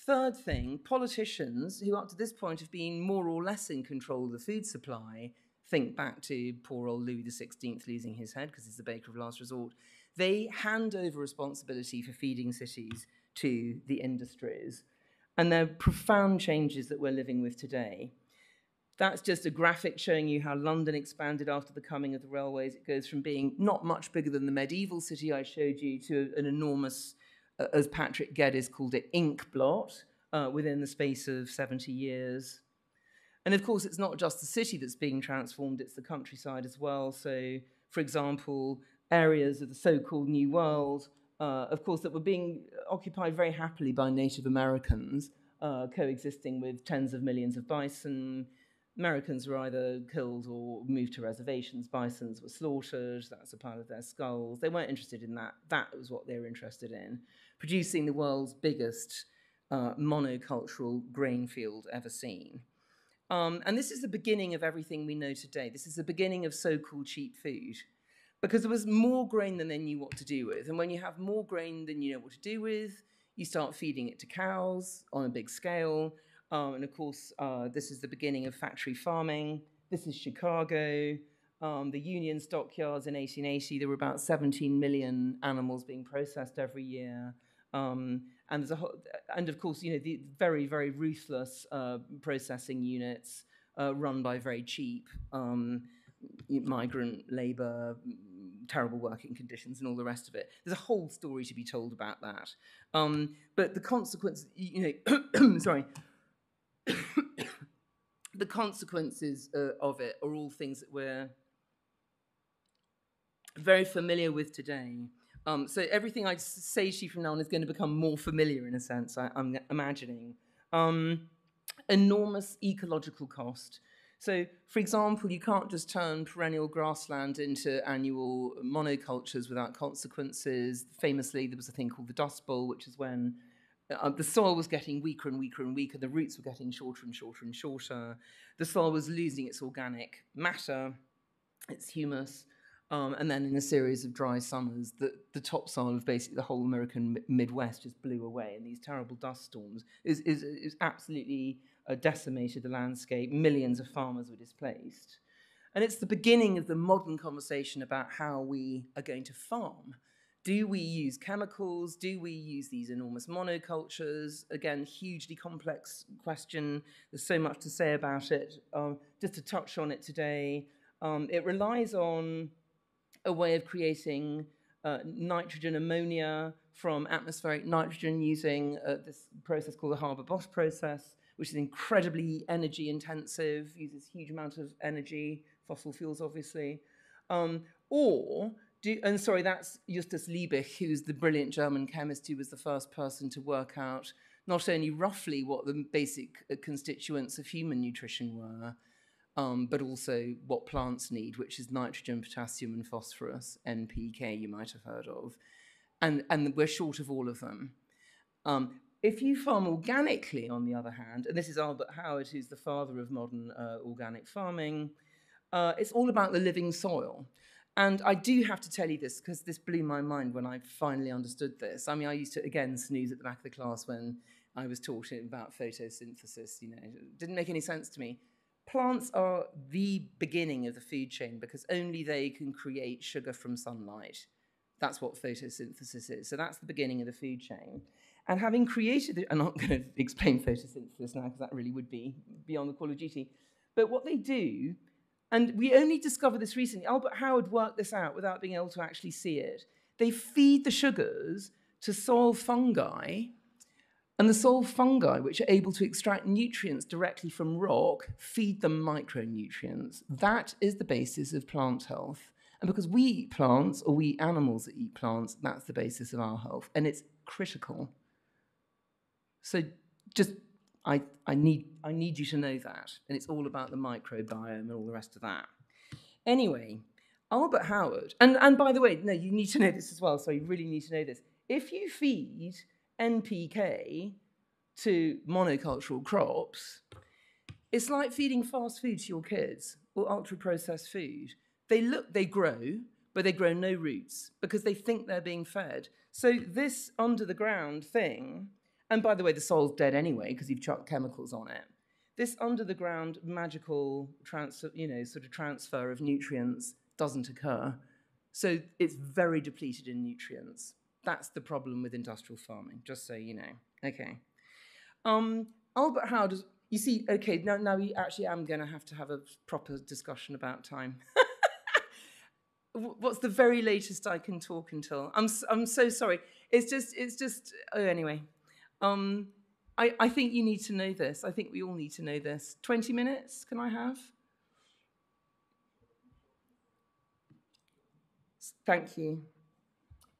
Third thing, politicians, who up to this point have been more or less in control of the food supply, think back to poor old Louis XVI losing his head because he's the baker of last resort, they hand over responsibility for feeding cities to the industries. And they're profound changes that we're living with today. That's just a graphic showing you how London expanded after the coming of the railways. It goes from being not much bigger than the medieval city I showed you to an enormous, as Patrick Geddes called it, ink blot within the space of 70 years. And of course, it's not just the city that's being transformed, it's the countryside as well. So, for example, areas of the so-called New World, of course, that were being occupied very happily by Native Americans, coexisting with tens of millions of bison. Americans were either killed or moved to reservations. Bisons were slaughtered. That's a part of their skulls. They weren't interested in that. That was what they were interested in, producing the world's biggest monocultural grain field ever seen. And this is the beginning of everything we know today. This is the beginning of so-called cheap food, because there was more grain than they knew what to do with. And when you have more grain than you know what to do with, you start feeding it to cows on a big scale. And of course, this is the beginning of factory farming. This is Chicago. The Union stockyards in 1880, there were about 17 million animals being processed every year. And there's and of course, you know, the very, very ruthless processing units run by very cheap migrant labor, terrible working conditions, and all the rest of it. There's a whole story to be told about that. But the consequence, you know, sorry. The consequences of it are all things that we're very familiar with today. So everything I say to you from now on is going to become more familiar in a sense, I'm imagining. Enormous ecological cost. So, for example, you can't just turn perennial grassland into annual monocultures without consequences. Famously, there was a thing called the Dust Bowl, which is when the soil was getting weaker and weaker and weaker. The roots were getting shorter and shorter and shorter. The soil was losing its organic matter, its humus. And then in a series of dry summers, the topsoil of basically the whole American Midwest just blew away, and these terrible dust storms is absolutely decimated the landscape. Millions of farmers were displaced. And it's the beginning of the modern conversation about how we are going to farm. Do we use chemicals? Do we use these enormous monocultures? Again, hugely complex question. There's so much to say about it. Just to touch on it today, it relies on a way of creating nitrogen ammonia from atmospheric nitrogen using this process called the Haber-Bosch process, which is incredibly energy intensive, uses huge amount of energy, fossil fuels obviously. And sorry, that's Justus Liebig, who's the brilliant German chemist who was the first person to work out not only roughly what the basic constituents of human nutrition were, but also what plants need, which is nitrogen, potassium, and phosphorus, NPK, you might have heard of. And we're short of all of them. If you farm organically, on the other hand, and this is Albert Howard, who's the father of modern organic farming, it's all about the living soil. And I do have to tell you this, because this blew my mind when I finally understood this. I mean, I used to, again, snooze at the back of the class when I was taught about photosynthesis. You know, it didn't make any sense to me. Plants are the beginning of the food chain because only they can create sugar from sunlight. That's what photosynthesis is. So that's the beginning of the food chain. And having created it, I'm not going to explain photosynthesis now because that really would be beyond the call of duty. But what they do, and we only discovered this recently, Albert Howard worked this out without being able to actually see it. They feed the sugars to soil fungi, and the soil fungi, which are able to extract nutrients directly from rock, feed them micronutrients. That is the basis of plant health. And because we eat plants, or we eat animals that eat plants, that's the basis of our health. And it's critical. So just, I need you to know that. And it's all about the microbiome and all the rest of that. Anyway, Albert Howard, and by the way, no, you need to know this as well, so you really need to know this. If you feed NPK to monocultural crops, it's like feeding fast food to your kids or ultra-processed food. They grow, but they grow no roots because they think they're being fed. So this under-the-ground thing, and by the way, the soil's dead anyway because you've chucked chemicals on it. This under-the-ground magical transfer of nutrients doesn't occur. So it's very depleted in nutrients. That's the problem with industrial farming, just so you know. Okay. Albert Howard, you see, okay, now we actually am going to have a proper discussion about time. What's the very latest I can talk until? I'm so sorry. It's just. Oh, anyway. I think you need to know this. I think we all need to know this. 20 minutes, can I have? Thank you.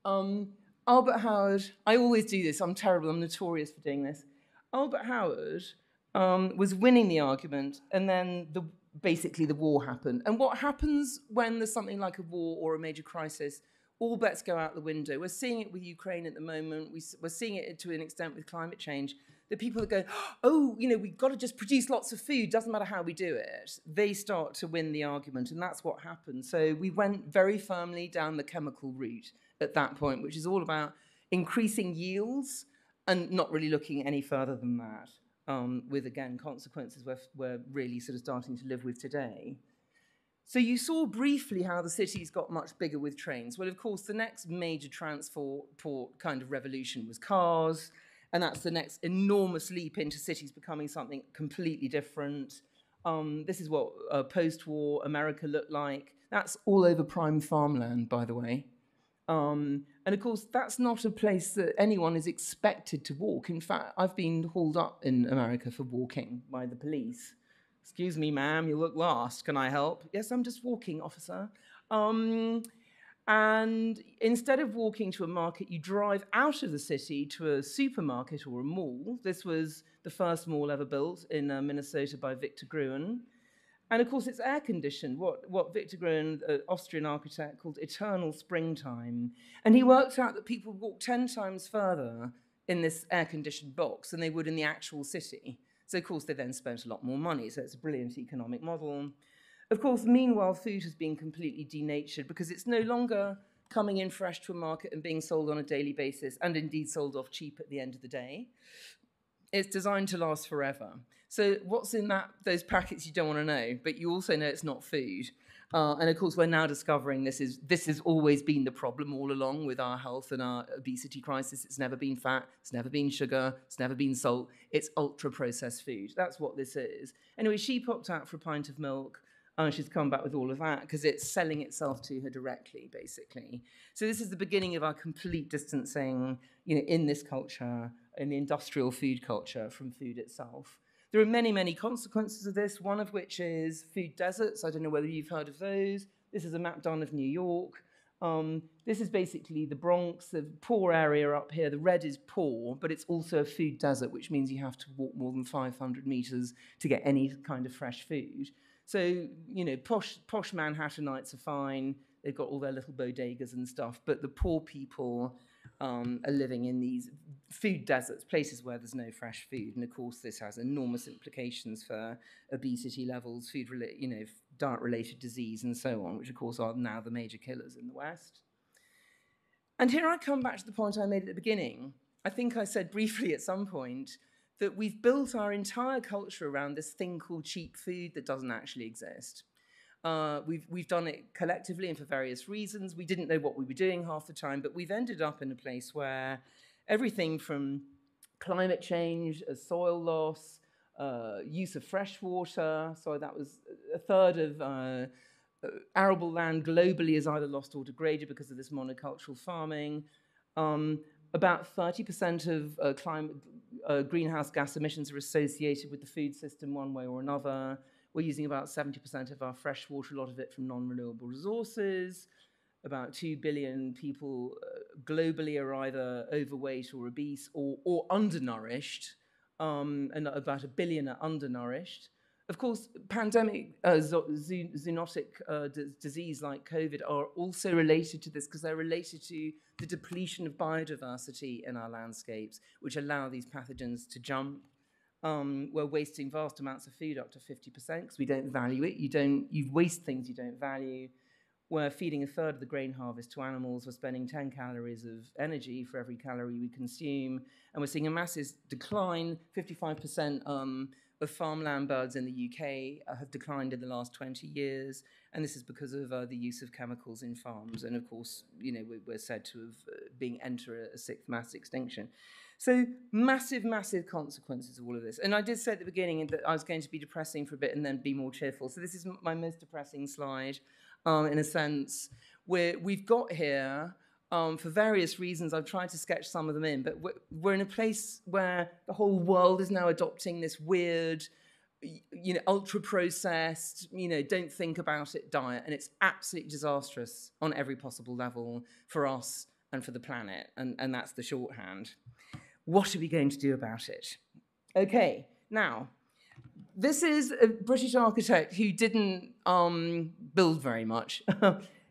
Albert Howard, I always do this. I'm terrible. I'm notorious for doing this. Albert Howard was winning the argument, and then basically the war happened. And what happens when there's something like a war or a major crisis? All bets go out the window. We're seeing it with Ukraine at the moment. We're seeing it to an extent with climate change. The people that go, oh, we've got to just produce lots of food, doesn't matter how we do it, they start to win the argument, and that's what happened. So we went very firmly down the chemical route at that point, which is all about increasing yields and not really looking any further than that, with, again, consequences we're really sort of starting to live with today. So you saw briefly how the cities got much bigger with trains. Well, of course, the next major transport kind of revolution was cars, and that's the next enormous leap into cities becoming something completely different. This is what post-war America looked like. That's all over prime farmland, by the way. And of course, that's not a place that anyone is expected to walk. In fact, I've been hauled up in America for walking by the police. Excuse me, ma'am, you look lost. Can I help? Yes, I'm just walking, officer. And instead of walking to a market, you drive out of the city to a supermarket or a mall. This was the first mall ever built in Minnesota by Victor Gruen. And of course, it's air-conditioned, what Victor Gruen, an Austrian architect, called eternal springtime. And he worked out that people walk 10 times further in this air-conditioned box than they would in the actual city. So, of course, they then spent a lot more money. So it's a brilliant economic model. Of course, meanwhile, food has been completely denatured because it's no longer coming in fresh to a market and being sold on a daily basis, and indeed sold off cheap at the end of the day. It's designed to last forever. So what's in those packets you don't want to know, but you also know it's not food. And of course, we're now discovering this has always been the problem all along with our health and our obesity crisis. It's never been fat, it's never been sugar, it's never been salt. It's ultra-processed food. That's what this is. Anyway, she popped out for a pint of milk. She's come back with all of that because it's selling itself to her directly, basically. So this is the beginning of our complete distancing, in this culture, in the industrial food culture, from food itself. There are many, many consequences of this, one of which is food deserts. I don't know whether you've heard of those. This is a map done of New York. This is basically the Bronx, the poor area up here. The red is poor, but it's also a food desert, which means you have to walk more than 500 meters to get any kind of fresh food. So, posh Manhattanites are fine. They've got all their little bodegas and stuff. But the poor people are living in these food deserts, places where there's no fresh food. And, of course, this has enormous implications for obesity levels, diet-related disease, and so on, which, of course, are now the major killers in the West. And here I come back to the point I made at the beginning. I think I said briefly at some point that we've built our entire culture around this thing called cheap food that doesn't actually exist. We've done it collectively and for various reasons. We didn't know what we were doing half the time, but we've ended up in a place where everything from climate change, soil loss, use of fresh water, so that was a third of arable land globally is either lost or degraded because of this monocultural farming. About 30% of greenhouse gas emissions are associated with the food system one way or another. We're using about 70% of our fresh water, a lot of it from non-renewable resources. About 2 billion people globally are either overweight or obese or undernourished. and about 1 billion are undernourished. Of course, pandemic, zoonotic disease like COVID are also related to this because they're related to the depletion of biodiversity in our landscapes, which allow these pathogens to jump. We're wasting vast amounts of food, up to 50%, because we don't value it. You waste things you don't value. We're feeding 1/3 of the grain harvest to animals. We're spending 10 calories of energy for every calorie we consume. And we're seeing a massive decline. 55% of farmland birds in the UK have declined in the last 20 years. And this is because of the use of chemicals in farms. And of course, we're said to have enter a sixth mass extinction. So massive, massive consequences of all of this. And I did say at the beginning that I was going to be depressing for a bit and then be more cheerful. So this is my most depressing slide, in a sense, where we've got here, for various reasons, I've tried to sketch some of them in, but we're in a place where the whole world is now adopting this weird, ultra-processed, don't think about it diet, and it's absolutely disastrous on every possible level for us and for the planet, and that's the shorthand. What are we going to do about it? Okay, now, this is a British architect who didn't build very much.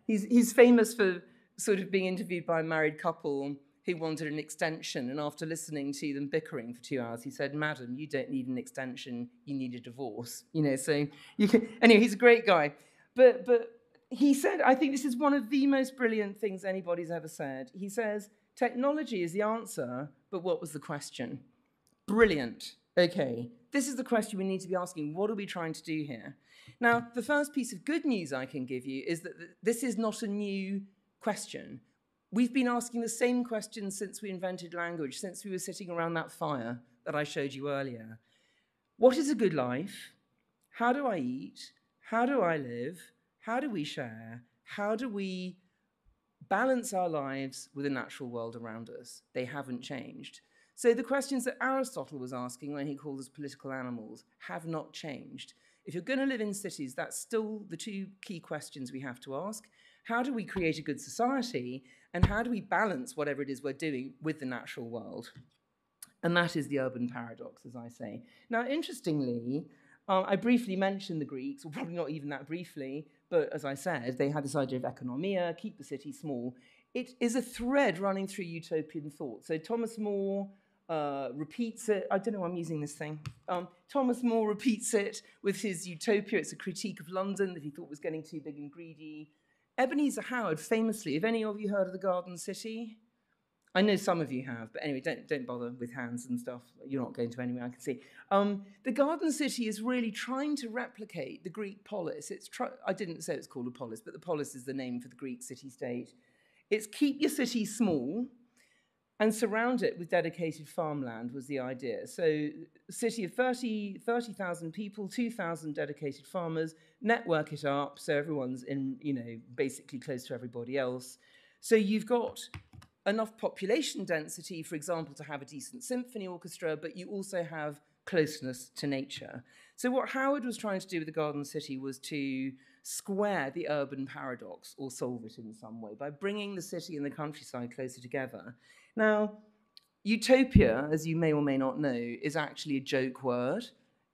He's famous for sort of being interviewed by a married couple who wanted an extension, and after listening to them bickering for 2 hours, he said, "Madam, you don't need an extension, you need a divorce." So you can, anyway, he's a great guy. But he said, I think this is one of the most brilliant things anybody's ever said. He says, technology is the answer, but what was the question? Brilliant. Okay, this is the question we need to be asking. What are we trying to do here? Now, the first piece of good news I can give you is that this is not a new question. We've been asking the same question since we invented language, since we were sitting around that fire that I showed you earlier. What is a good life? How do I eat? How do I live? How do we share? How do we balance our lives with the natural world around us? They haven't changed. So the questions that Aristotle was asking when he called us political animals have not changed. If you're going to live in cities, that's still the two key questions we have to ask. How do we create a good society? And how do we balance whatever it is we're doing with the natural world? And that is the urban paradox, as I say. Now, interestingly, I briefly mentioned the Greeks, or probably not even that briefly, but as I said, they had this idea of economia, keep the city small. It is a thread running through utopian thought. So Thomas More repeats it. I don't know why I'm using this thing. Thomas More repeats it with his Utopia. It's a critique of London that he thought was getting too big and greedy. Ebenezer Howard, famously, have any of you heard of the Garden City? I know some of you have, but anyway, don't bother with hands and stuff. You're not going to anywhere, I can see. The Garden City is really trying to replicate the Greek polis. I didn't say it's called a polis, but the polis is the name for the Greek city-state. It's keep your city small and surround it with dedicated farmland was the idea. So a city of 30,000 people, 2,000 dedicated farmers, network it up so everyone's basically close to everybody else. So you've got enough population density, for example, to have a decent symphony orchestra, but you also have closeness to nature. So what Howard was trying to do with the Garden City was to square the urban paradox, or solve it in some way, by bringing the city and the countryside closer together. Now, utopia, as you may or may not know, is actually a joke word.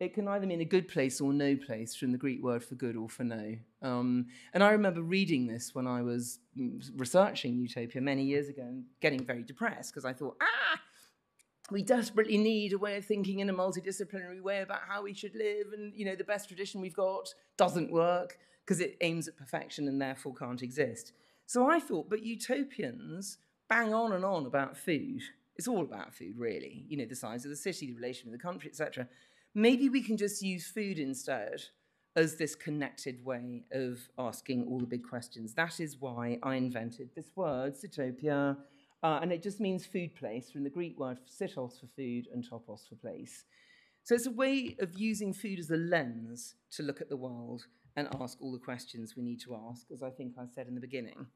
It can either mean a good place or no place, from the Greek word for good or for no. And I remember reading this when I was researching utopia many years ago and getting very depressed because I thought, we desperately need a way of thinking in a multidisciplinary way about how we should live, and the best tradition we've got doesn't work because it aims at perfection and therefore can't exist. So I thought, but utopians bang on and on about food. It's all about food, really. The size of the city, the relation with the country, etc. Maybe we can just use food instead as this connected way of asking all the big questions. That is why I invented this word, Sitopia, and it just means food place, from the Greek word sitos for food and topos for place. So it's a way of using food as a lens to look at the world and ask all the questions we need to ask, as I think I said in the beginning.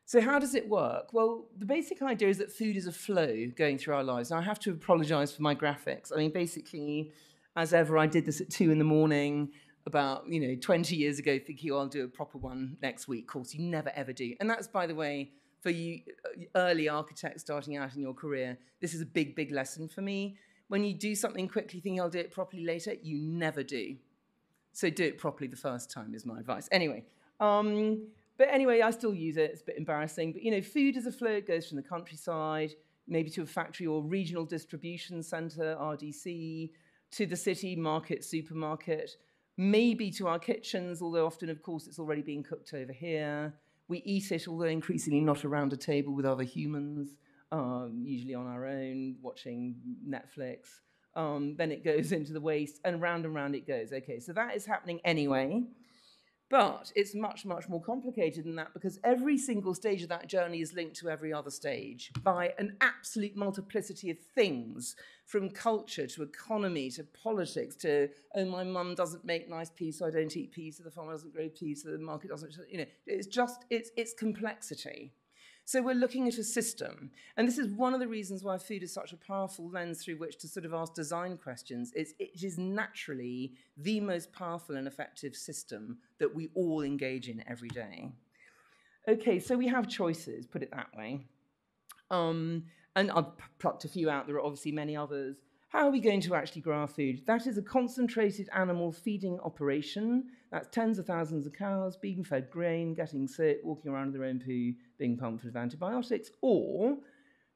So how does it work? Well, the basic idea is that food is a flow going through our lives. Now, I have to apologize for my graphics. I mean, basically, as ever, I did this at 2 a.m. about 20 years ago, thinking, I'll do a proper one next week. Of course, you never, ever do. And that's, by the way, for you early architects starting out in your career, this is a big, big lesson for me. When you do something quickly thinking I'll do it properly later, you never do. So do it properly the first time is my advice. Anyway, but anyway, I still use it. It's a bit embarrassing. But, you know, food is a flow. It goes from the countryside, maybe to a factory or regional distribution centre, RDC, to the city, market, supermarket, maybe to our kitchens, although often, of course, it's already being cooked over here. We eat it, although increasingly not around a table with other humans, usually on our own, watching Netflix. Then it goes into the waste, and round it goes. Okay, so that is happening anyway. But it's much, much more complicated than that, because every single stage of that journey is linked to every other stage by an absolute multiplicity of things, from culture to economy to politics to, oh, my mum doesn't make nice peas, so I don't eat peas, so the farmer doesn't grow peas, so the market doesn't, you know, it's complexity. So we're looking at a system, and this is one of the reasons why food is such a powerful lens through which to sort of ask design questions. It is naturally the most powerful and effective system that we all engage in every day. Okay, so we have choices, put it that way. And I've plucked a few out. There are obviously many others. How are we going to actually grow our food? That is a concentrated animal feeding operation. That's tens of thousands of cows being fed grain, getting sick, walking around with their own poo, being pumped with antibiotics. Or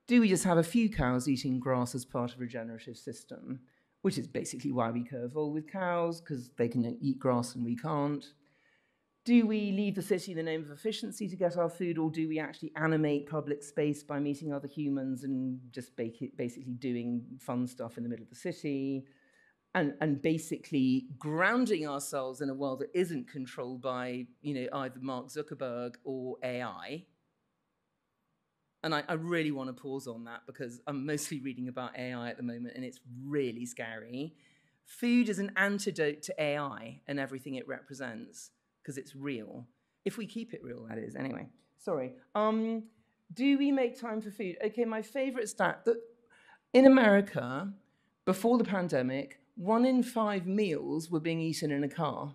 do we just have a few cows eating grass as part of a regenerative system, which is basically why we co-evolve with cows, because they can eat grass and we can't. Do we leave the city in the name of efficiency to get our food, or do we actually animate public space by meeting other humans and just basically doing fun stuff in the middle of the city, and basically grounding ourselves in a world that isn't controlled by, you know, either Mark Zuckerberg or AI? And I really want to pause on that, because I'm mostly reading about AI at the moment, and it's really scary. Food is an antidote to AI and everything it represents, because it's real. If we keep it real, that is. Anyway, sorry. Do we make time for food? Okay, my favorite stat, that in America, before the pandemic, 1 in 5 meals were being eaten in a car.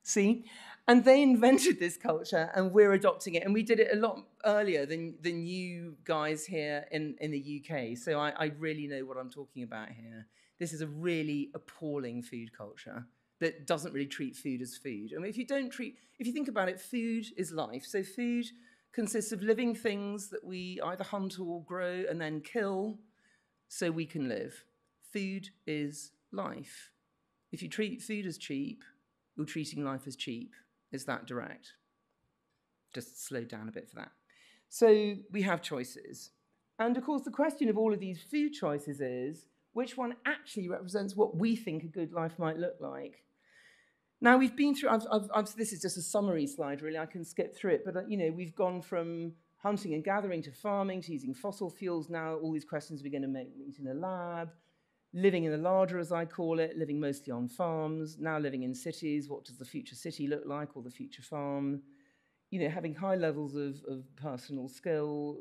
See? And they invented this culture, and we're adopting it. And we did it a lot earlier than you guys here in the UK. So I really know what I'm talking about here. This is a really appalling food culture that doesn't really treat food as food. I mean, if you think about it, food is life. So food consists of living things that we either hunt or grow and then kill so we can live. Food is life. If you treat food as cheap, you're treating life as cheap. It's that direct. Just slow down a bit for that. So we have choices. And of course, the question of all of these food choices is, which one actually represents what we think a good life might look like? Now, we've been through, this is just a summary slide, really. I can skip through it. But, you know, we've gone from hunting and gathering to farming to using fossil fuels. Now, all these questions we're going to meet in a lab. Living in the larder, as I call it, living mostly on farms. Now living in cities. What does the future city look like, or the future farm? You know, having high levels of personal skill,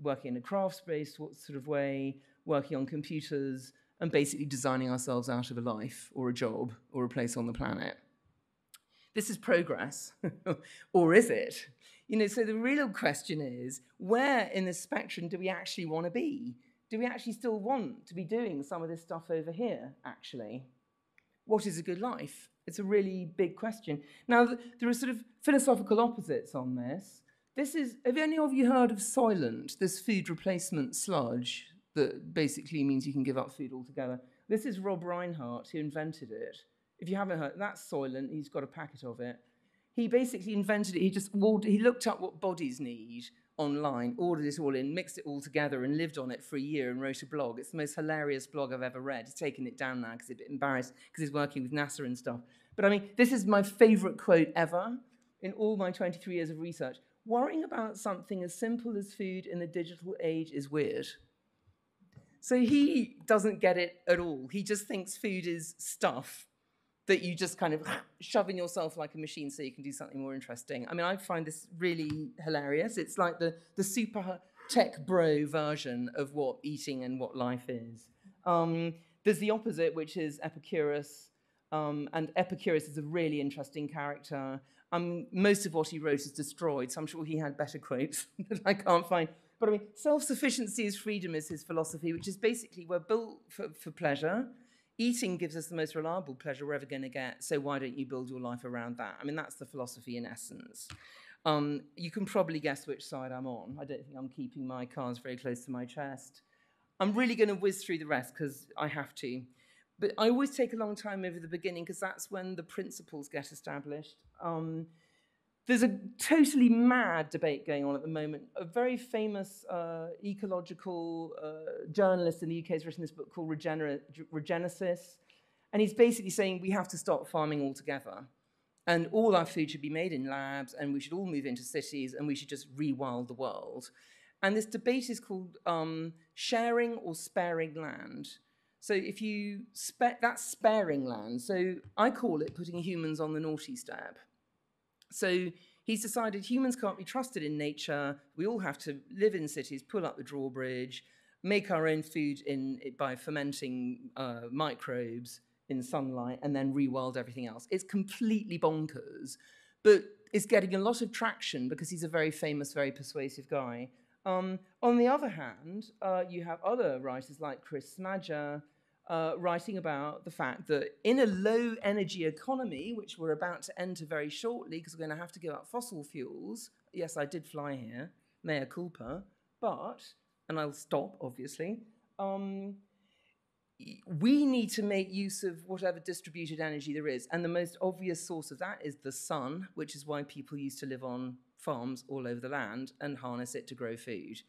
working in a crafts-based sort of way, working on computers, and basically designing ourselves out of a life or a job or a place on the planet. This is progress, or is it? You know, so the real question is, where in the spectrum do we actually want to be? Do we actually still want to be doing some of this stuff over here, actually? What is a good life? It's a really big question. Now, there are sort of philosophical opposites on this. Have any of you heard of Soylent, this food replacement sludge that basically means you can give up food altogether? This is Rob Reinhardt who invented it. If you haven't heard, that's Soylent. He's got a packet of it. He basically invented it. He looked up what bodies need online, ordered it all in, mixed it all together, and lived on it for a year and wrote a blog. It's the most hilarious blog I've ever read. He's taken it down now because he's a bit embarrassed because he's working with NASA and stuff. But I mean, this is my favorite quote ever in all my 23 years of research. Worrying about something as simple as food in the digital age is weird. So he doesn't get it at all. He just thinks food is stuff that you just kind of shove in yourself like a machine so you can do something more interesting. I mean, I find this really hilarious. It's like the super tech bro version of what eating and what life is. There's the opposite, which is Epicurus. And Epicurus is a really interesting character. Most of what he wrote is destroyed, so I'm sure he had better quotes that I can't find. But I mean, self-sufficiency is freedom is his philosophy, which is basically we're built for pleasure. Eating gives us the most reliable pleasure we're ever going to get, so why don't you build your life around that? I mean, that's the philosophy in essence. You can probably guess which side I'm on. I don't think I'm keeping my cards very close to my chest. I'm really going to whiz through the rest because I have to. But I always take a long time over the beginning because that's when the principles get established. There's a totally mad debate going on at the moment. A very famous ecological journalist in the UK has written this book called Regenesis. And he's basically saying we have to stop farming altogether. And all our food should be made in labs, and we should all move into cities, and we should just rewild the world. And this debate is called sharing or sparing land. So if you that's sparing land. So I call it putting humans on the naughty step. So he's decided humans can't be trusted in nature. We all have to live in cities, pull up the drawbridge, make our own food by fermenting microbes in sunlight, and then rewild everything else. It's completely bonkers, but it's getting a lot of traction because he's a very famous, very persuasive guy. On the other hand, you have other writers like Chris Smadger writing about the fact that in a low-energy economy, which we're about to enter very shortly because we're going to have to give up fossil fuels. Yes, I did fly here, mea culpa, but, and I'll stop, obviously, we need to make use of whatever distributed energy there is. And the most obvious source of that is the sun, which is why people used to live on farms all over the land and harness it to grow food.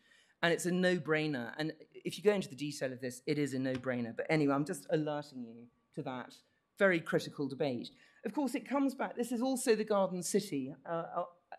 And it's a no-brainer. And if you go into the detail of this, it is a no-brainer. But anyway, I'm just alerting you to that very critical debate. Of course, it comes back. This is also the Garden City,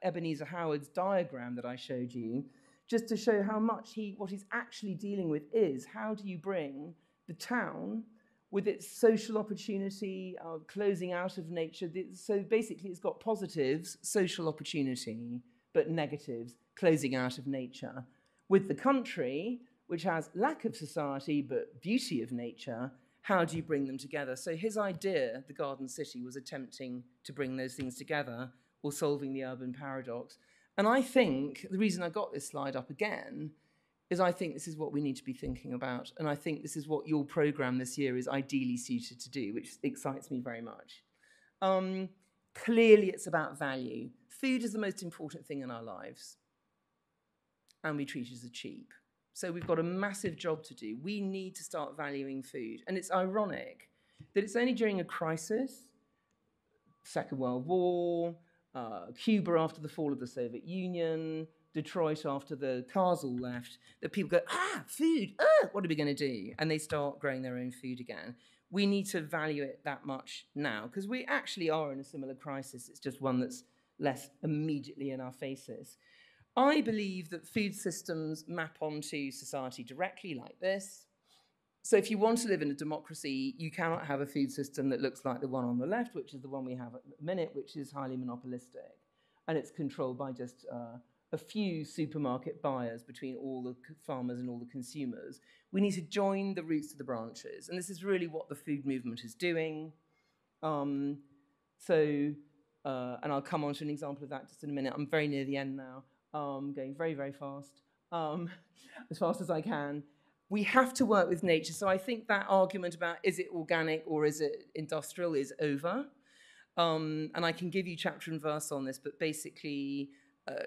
Ebenezer Howard's diagram that I showed you, just to show how much what he's actually dealing with is how do you bring the town with its social opportunity, closing out of nature. So basically, it's got positives, social opportunity, but negatives, closing out of nature. With the country, which has lack of society but beauty of nature, how do you bring them together? So his idea, the Garden City, was attempting to bring those things together or solving the urban paradox. And I think the reason I got this slide up again is I think this is what we need to be thinking about. And I think this is what your program this year is ideally suited to do, which excites me very much. Clearly, it's about value. Food is the most important thing in our lives. And we treat it as cheap. So we've got a massive job to do. We need to start valuing food. And it's ironic that it's only during a crisis, Second World War, Cuba after the fall of the Soviet Union, Detroit after the cars all left, that people go, food, what are we going to do? And they start growing their own food again. We need to value it that much now, because we actually are in a similar crisis. It's just one that's less immediately in our faces. I believe that food systems map onto society directly like this. So if you want to live in a democracy, you cannot have a food system that looks like the one on the left, which is the one we have at the minute, which is highly monopolistic. And it's controlled by just a few supermarket buyers between all the farmers and all the consumers. We need to join the roots to the branches. And this is really what the food movement is doing. And I'll come on to an example of that just in a minute. I'm very near the end now. Going very, very fast, as fast as I can. We have to work with nature. So I think that argument about is it organic or is it industrial is over. And I can give you chapter and verse on this, but basically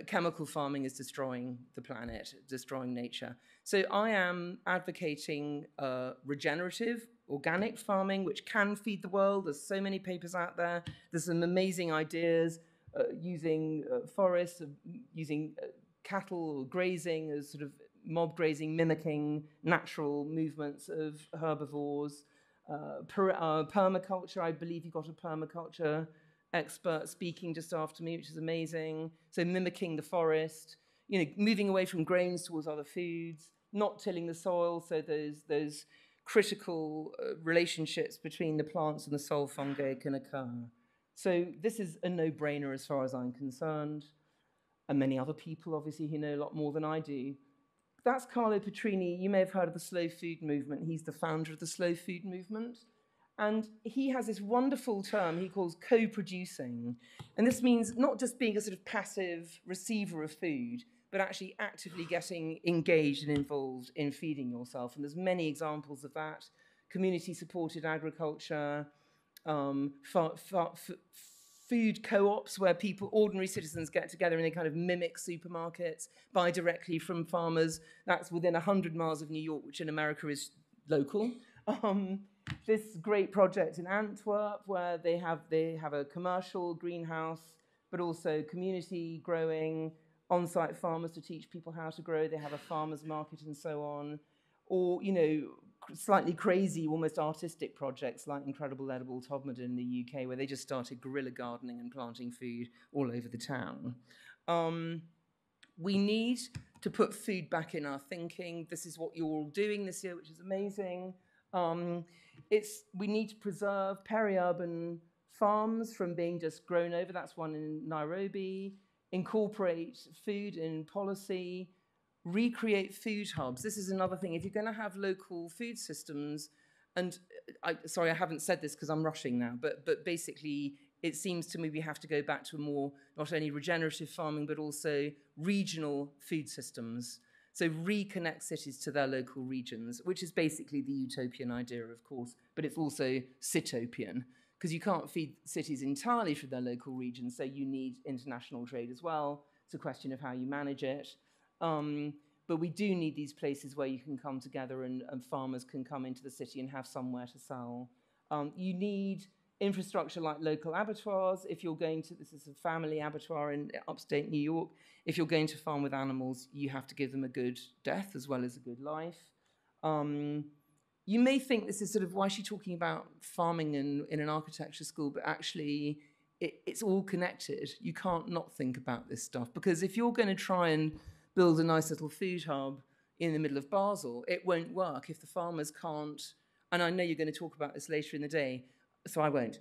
chemical farming is destroying the planet, destroying nature. So I am advocating regenerative, organic farming, which can feed the world. There's so many papers out there. There's some amazing ideas. Using forests, using cattle grazing as sort of mob grazing, mimicking natural movements of herbivores. Permaculture, I believe you got a permaculture expert speaking just after me, which is amazing. So mimicking the forest, moving away from grains towards other foods, not tilling the soil, so those critical relationships between the plants and the soil fungi can occur. So this is a no-brainer as far as I'm concerned, and many other people, obviously, who know a lot more than I do. That's Carlo Petrini. You may have heard of the slow food movement. He's the founder of the slow food movement. And he has this wonderful term he calls co-producing. And this means not just being a sort of passive receiver of food, but but actually actively getting engaged and involved in feeding yourself. And there's many examples of that. Community-supported agriculture, food co-ops where people, ordinary citizens, get together and they kind of mimic supermarkets, buy directly from farmers. That's within 100 miles of New York, which in America is local. This great project in Antwerp where they have a commercial greenhouse, but also community growing, on-site farmers to teach people how to grow. They have a farmers market and so on. Or, you know, slightly crazy, almost artistic projects like Incredible Edible Todmorden in the UK, where they just started guerrilla gardening and planting food all over the town. We need to put food back in our thinking. This is what you're all doing this year, which is amazing. We need to preserve peri-urban farms from being just grown over. That's one in Nairobi. Incorporate food in policy. Recreate food hubs. This is another thing. If you're going to have local food systems, and sorry, I haven't said this because I'm rushing now, but basically it seems to me we have to go back to a more, not only regenerative farming, but also regional food systems. So reconnect cities to their local regions, which is basically the utopian idea, of course, but it's also sitopian, because you can't feed cities entirely from their local regions, so you need international trade as well. It's a question of how you manage it. But we do need these places where you can come together and farmers can come into the city and have somewhere to sell. You need infrastructure like local abattoirs. If you're going to, this is a family abattoir in upstate New York, if you're going to farm with animals, you have to give them a good death as well as a good life. You may think this is sort of, why is she talking about farming in an architecture school, but actually it's all connected. You can't not think about this stuff, because if you're going to try and build a nice little food hub in the middle of Basel, it won't work if the farmers can't, and I know you're going to talk about this later in the day, so I won't.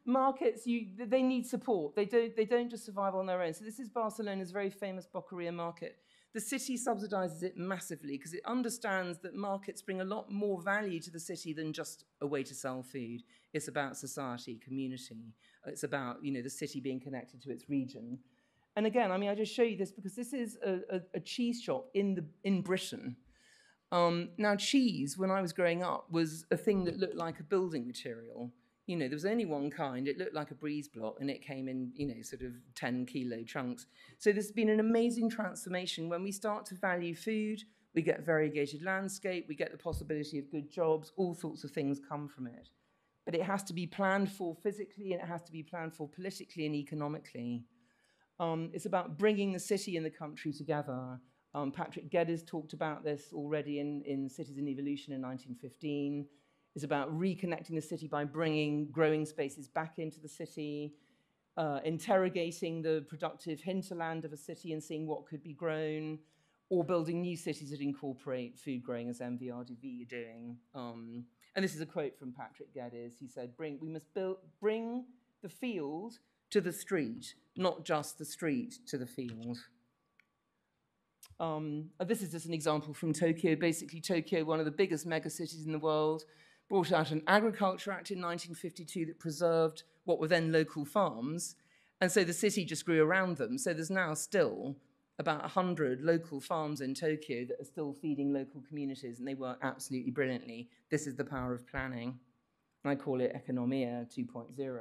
Markets, they need support. They don't just survive on their own. So this is Barcelona's very famous Boqueria market. The city subsidizes it massively because it understands that markets bring a lot more value to the city than just a way to sell food. It's about society, community. It's about, you know, the city being connected to its region. And again, I mean, I just show you this because this is a cheese shop in Britain. Now, cheese, when I was growing up, was a thing that looked like a building material. You know, there was only one kind. It looked like a breeze block, and it came in, you know, sort of 10-kilo chunks. So there's been an amazing transformation. When we start to value food, we get variegated landscape, we get the possibility of good jobs, all sorts of things come from it. But it has to be planned for physically, and it has to be planned for politically and economically. It's about bringing the city and the country together. Patrick Geddes talked about this already in Cities in Evolution in 1915. It's about reconnecting the city by bringing growing spaces back into the city, interrogating the productive hinterland of a city and seeing what could be grown, or building new cities that incorporate food growing, as MVRDV are doing. And this is a quote from Patrick Geddes. He said, we must bring the field to the street, not just the street to the field. This is just an example from Tokyo. Basically, Tokyo, one of the biggest megacities in the world, brought out an Agriculture Act in 1952 that preserved what were then local farms, and so the city just grew around them. So there's now still about 100 local farms in Tokyo that are still feeding local communities, and they work absolutely brilliantly. This is the power of planning. And I call it Economia 2.0.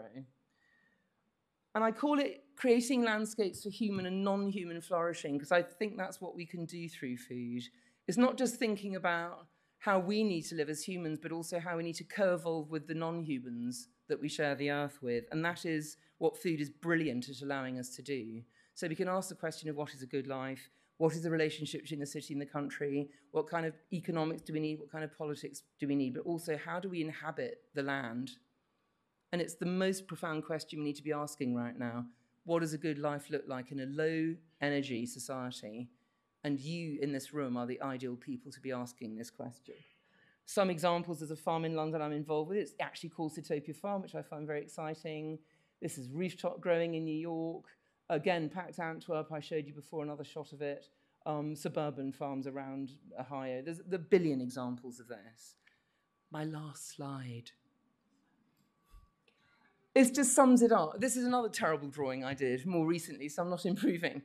And I call it creating landscapes for human and non-human flourishing, because I think that's what we can do through food. It's not just thinking about how we need to live as humans, but also how we need to co-evolve with the non-humans that we share the earth with. And that is what food is brilliant at allowing us to do. So we can ask the question of what is a good life, what is the relationship between the city and the country, what kind of economics do we need, what kind of politics do we need, but also how do we inhabit the land? And it's the most profound question we need to be asking right now. What does a good life look like in a low-energy society? And you in this room are the ideal people to be asking this question. Some examples, there's a farm in London I'm involved with. It's actually called Sitopia Farm, which I find very exciting. This is rooftop growing in New York. Again, packed Antwerp, I showed you before another shot of it. Suburban farms around Ohio. There's a billion examples of this. My last slide. It just sums it up. This is another terrible drawing I did more recently, so I'm not improving.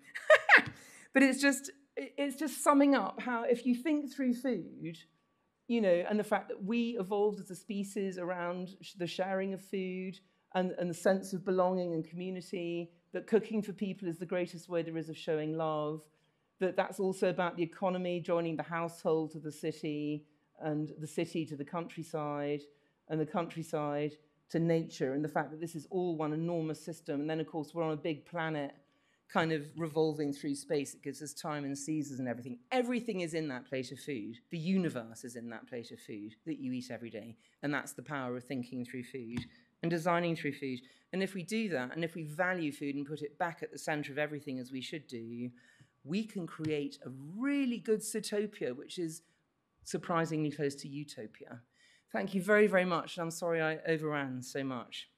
But it's just summing up how, if you think through food, you know, and the fact that we evolved as a species around the sharing of food and the sense of belonging and community, that cooking for people is the greatest way there is of showing love, that's also about the economy joining the household to the city, and the city to the countryside, and the countryside to nature, and the fact that this is all one enormous system. And then, of course, we're on a big planet kind of revolving through space. It gives us time and seasons and everything. Everything is in that plate of food. The universe is in that plate of food that you eat every day. And that's the power of thinking through food and designing through food. And if we do that, and if we value food and put it back at the center of everything, as we should do, we can create a really good Zootopia, which is surprisingly close to utopia. Thank you very, very much. And I'm sorry I overran so much.